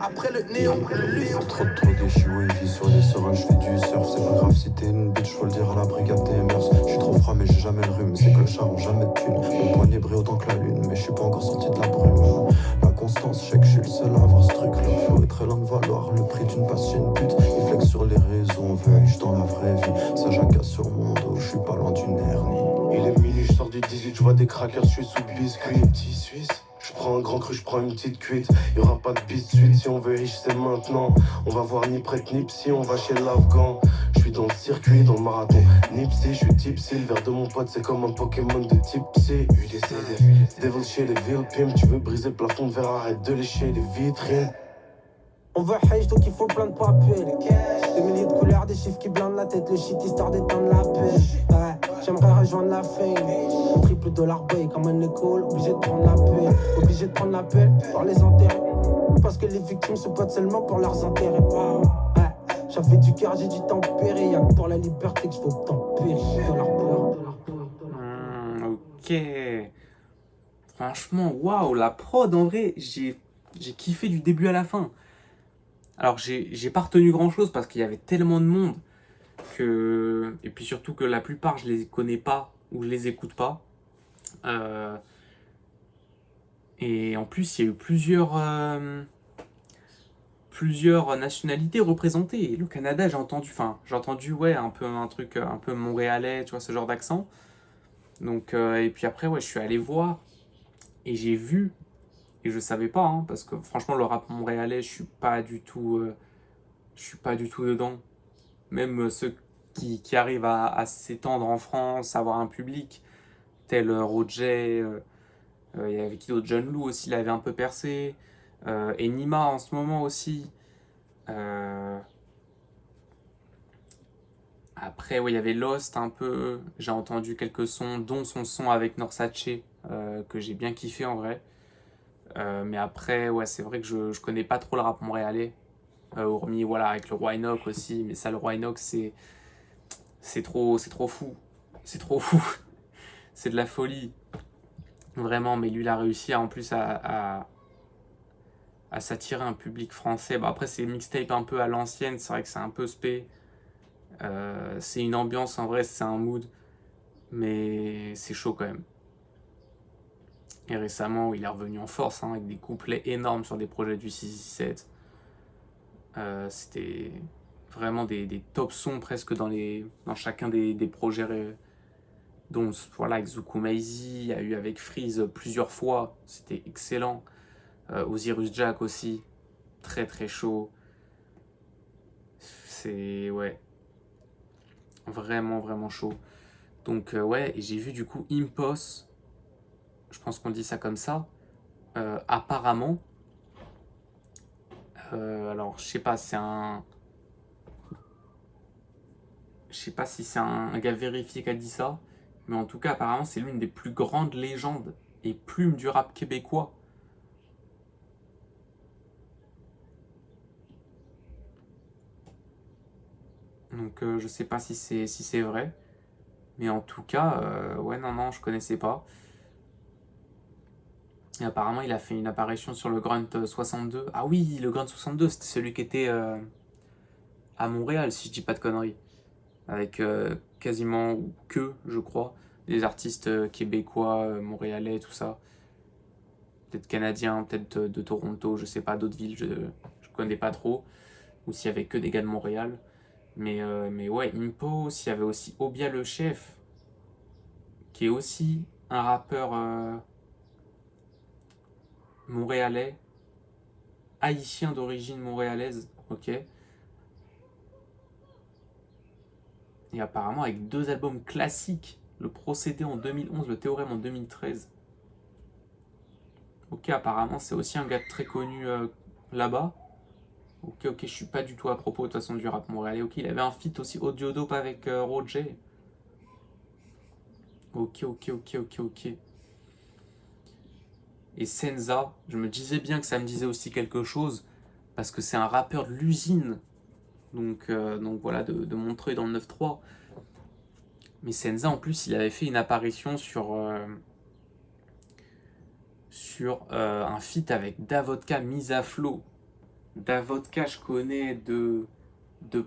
Après le néon, le luxe. Trop de déchus, wavy sur les seringues, je fais du surf. C'est pas grave si t'es une bitch, faut le dire à la brigade des mœurs. Je suis trop froid mais j'ai jamais le rhume, c'est que le char jamais de thune. Mon poignet brille autant que la lune, mais je suis pas encore sorti de la brume. La constance, je sais que je suis le seul à avoir ce truc. Le flow est très lent de valoir le prix d'une passe chez une pute. Il flex sur les réseaux, on veut je dans la vraie vie. Ça jacasse sur mon dos, je suis pas loin d'une hernie. Il est minuit, je sors du 18, je vois des crackers, je suis sous biscuit. Petit Suisse. Je prends un grand cru, je prends une petite cuite. Y'aura pas de bis suite, si on veut riche c'est maintenant. On va voir ni prête ni psy, on va chez l'Afghan. Je suis dans le circuit, dans le marathon. Nipsey, je suis tipsy, le verre de mon pote c'est comme un Pokémon de type psy. UDC, Devil chez les villes pim. Tu veux briser le plafond de verre, arrête de lécher les vitrines. On veut hedge donc il faut plein de papiers. Des milliers de couleurs, des chiffres qui blindent la tête. Le shit histoire d'éteindre la peine. Ouais, j'aimerais rejoindre la fame. Un triple dollar boy comme un école. Obligé de prendre la pelle. Obligé de prendre la pelle pour les enterrer. Parce que les victimes se battent seulement pour leurs intérêts. Ouais, j'avais du cœur, j'ai dû tempérer. Y'a que pour la liberté que je veux tempérer. Ok. Franchement, waouh, la prod en vrai, j'ai kiffé du début à la fin. Alors j'ai pas retenu grand chose parce qu'il y avait tellement de monde que... Et puis surtout que la plupart je les connais pas ou je les écoute pas. Et en plus il y a eu plusieurs nationalités représentées. Et le Canada j'ai entendu ouais un truc un peu montréalais, tu vois, ce genre d'accent. Donc et puis après ouais je suis allé voir et j'ai vu. Et je savais pas, hein, parce que franchement, le rap montréalais, je suis pas du tout dedans. Même ceux qui arrivent à s'étendre en France, à avoir un public, tel Roger, il y avait qui d'autre, John Lou aussi, il avait un peu percé, et Nima en ce moment aussi. Après, ouais, il y avait Lost un peu, j'ai entendu quelques sons, dont son son avec Norsace, que j'ai bien kiffé en vrai. Mais après, ouais, c'est vrai que je connais pas trop le rap montréalais. Hormis, voilà, avec le Roi Enoch aussi. Mais ça, le Roi Enoch, c'est trop fou. C'est trop fou. C'est de la folie. Vraiment, mais lui, il a réussi en plus à s'attirer un public français. Bon, après, c'est mixtape un peu à l'ancienne. C'est vrai que c'est un peu spé. C'est une ambiance, en vrai, c'est un mood. Mais c'est chaud quand même. Et récemment, il est revenu en force, hein, avec des couplets énormes sur des projets du 667. C'était vraiment des top sons presque dans chacun des projets. Dont, voilà, avec Zuku Maizy, il y a eu avec Freeze plusieurs fois. C'était excellent. Osiris Jack aussi. Très très chaud. C'est, ouais. Vraiment vraiment chaud. Donc, ouais, et j'ai vu du coup Impos. Je pense qu'on dit ça comme ça, apparemment, alors je sais pas si c'est un gars vérifié qui a dit ça, mais en tout cas apparemment c'est l'une des plus grandes légendes et plumes du rap québécois. Donc je sais pas si c'est vrai, mais en tout cas, ouais, non, je connaissais pas. Et apparemment, il a fait une apparition sur le Grunt 62. Ah oui, le Grunt 62, c'était celui qui était à Montréal, si je dis pas de conneries. Avec quasiment, ou que, je crois, des artistes québécois, montréalais, tout ça. Peut-être canadiens, peut-être de Toronto, je sais pas, d'autres villes, je connais pas trop. Ou s'il y avait que des gars de Montréal. Mais ouais, Impos, il y avait aussi Obia le Chef, qui est aussi un rappeur... montréalais, haïtien d'origine montréalaise, ok. Et apparemment avec 2 albums classiques, le Procédé en 2011, le Théorème en 2013. Ok, apparemment c'est aussi un gars très connu là-bas. Ok, je suis pas du tout à propos de toute façon du rap montréalais. Ok, il avait un feat aussi Audiodope avec Roger. Ok. Et Senza, je me disais bien que ça me disait aussi quelque chose, parce que c'est un rappeur de l'usine, donc voilà, de Montreuil dans le 9-3. Mais Senza, en plus, il avait fait une apparition sur un feat avec Davodka Misaflo. Davodka, je connais de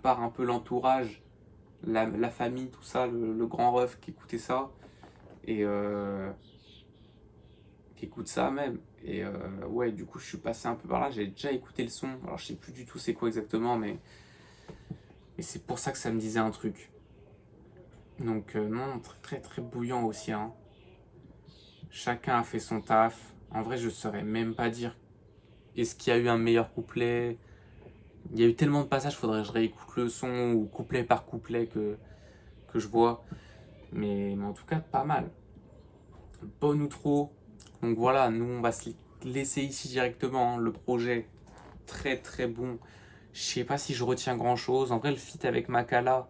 par un peu l'entourage, la famille, tout ça, le grand ref qui écoutait ça. Et qui écoute ça même. Et ouais, du coup, je suis passé un peu par là. J'ai déjà écouté le son. Alors, je sais plus du tout c'est quoi exactement, mais c'est pour ça que ça me disait un truc. Donc, non, très très bouillant aussi. Hein. Chacun a fait son taf. En vrai, je saurais même pas dire est-ce qu'il y a eu un meilleur couplet. Il y a eu tellement de passages, faudrait que je réécoute le son ou couplet par couplet que je vois. Mais en tout cas, pas mal. Bon outro. Donc voilà, nous on va se laisser ici directement. Hein. Le projet, très très bon. Je sais pas si je retiens grand chose. En vrai, le feat avec Makala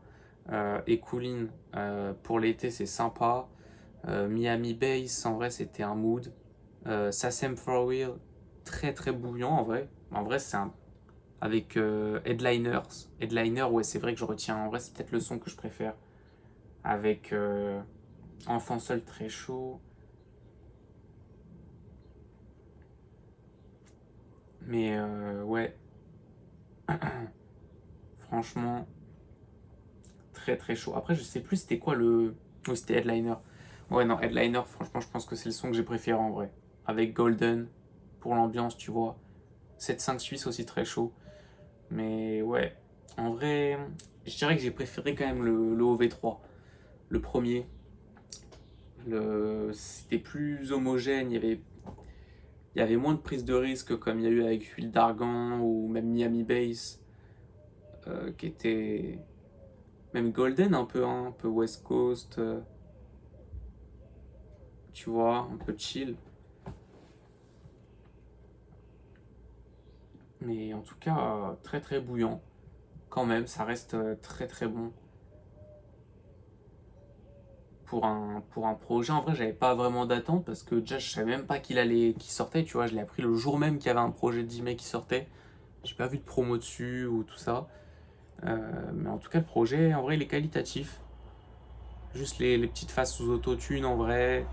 et Coolin pour l'été, c'est sympa. Miami Bass, en vrai, c'était un mood. Sassem For Real, très très bouillant en vrai. En vrai, c'est un. Avec Headliners. Headliner, ouais, c'est vrai que je retiens. En vrai, c'est peut-être le son que je préfère. Avec Enfant Seul, très chaud. Mais ouais. Franchement, très très chaud. Après, je sais plus c'était quoi le. Oh, c'était Headliner. Ouais, non, Headliner, franchement, je pense que c'est le son que j'ai préféré en vrai. Avec Golden, pour l'ambiance, tu vois. 7-5 Suisse aussi très chaud. Mais ouais, en vrai, je dirais que j'ai préféré quand même le OV3. Le premier. C'était plus homogène, il y avait moins de prise de risque comme il y a eu avec Huile d'Argan ou même Miami Bass. Qui était même Golden un peu West Coast. Tu vois, un peu chill. Mais en tout cas, très très bouillant. Quand même, ça reste très très bon. Pour un projet, en vrai, j'avais pas vraiment d'attente parce que déjà, je savais même pas qu'il sortait. Tu vois, je l'ai appris le jour même qu'il y avait un projet de 10 mai qui sortait. J'ai pas vu de promo dessus ou tout ça. Mais en tout cas, le projet, en vrai, il est qualitatif. Juste les petites phases sous autotune, en vrai.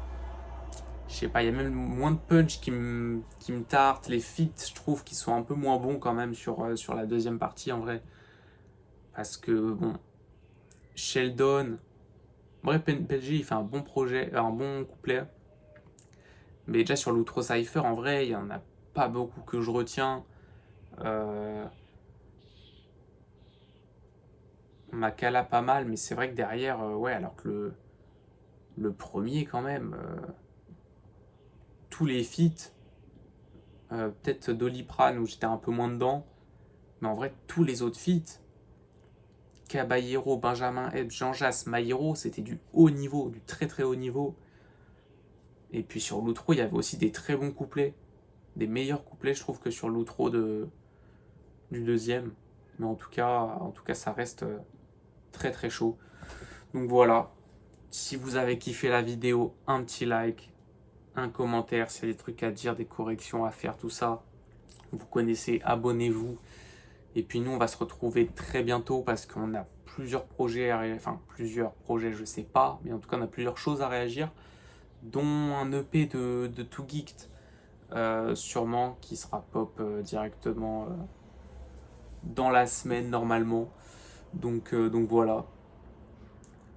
Je sais pas, il y a même moins de punch qui me tarte. Les feats, je trouve qu'ils sont un peu moins bons quand même sur la deuxième partie, en vrai. Parce que, bon, Sheldon... En vrai, PNG, il fait un bon projet, un bon couplet. Mais déjà, sur l'outro Cypher, en vrai, il y en a pas beaucoup que je retiens. Makala, pas mal, mais c'est vrai que derrière, ouais, alors que le premier, quand même... tous les feats, peut-être Doliprane où j'étais un peu moins dedans, mais en vrai tous les autres feats, Caballero, Benjamin Ebb, Jean Jass, Maïro, c'était du haut niveau, du très très haut niveau. Et puis sur l'outro, il y avait aussi des très bons couplets, des meilleurs couplets je trouve que sur l'outro du deuxième. Mais en tout cas ça reste très très chaud. Donc voilà, si vous avez kiffé la vidéo, un petit like, un commentaire, s'il y a des trucs à dire, des corrections à faire, tout ça, vous connaissez, abonnez-vous. Et puis nous, on va se retrouver très bientôt parce qu'on a plusieurs projets, plusieurs projets, je sais pas, mais en tout cas, on a plusieurs choses à réagir, dont un EP de Too Geeked, sûrement, qui sera pop directement dans la semaine normalement. Donc voilà.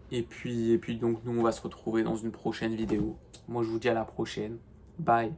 Et puis donc nous, on va se retrouver dans une prochaine vidéo. Moi, je vous dis à la prochaine. Bye.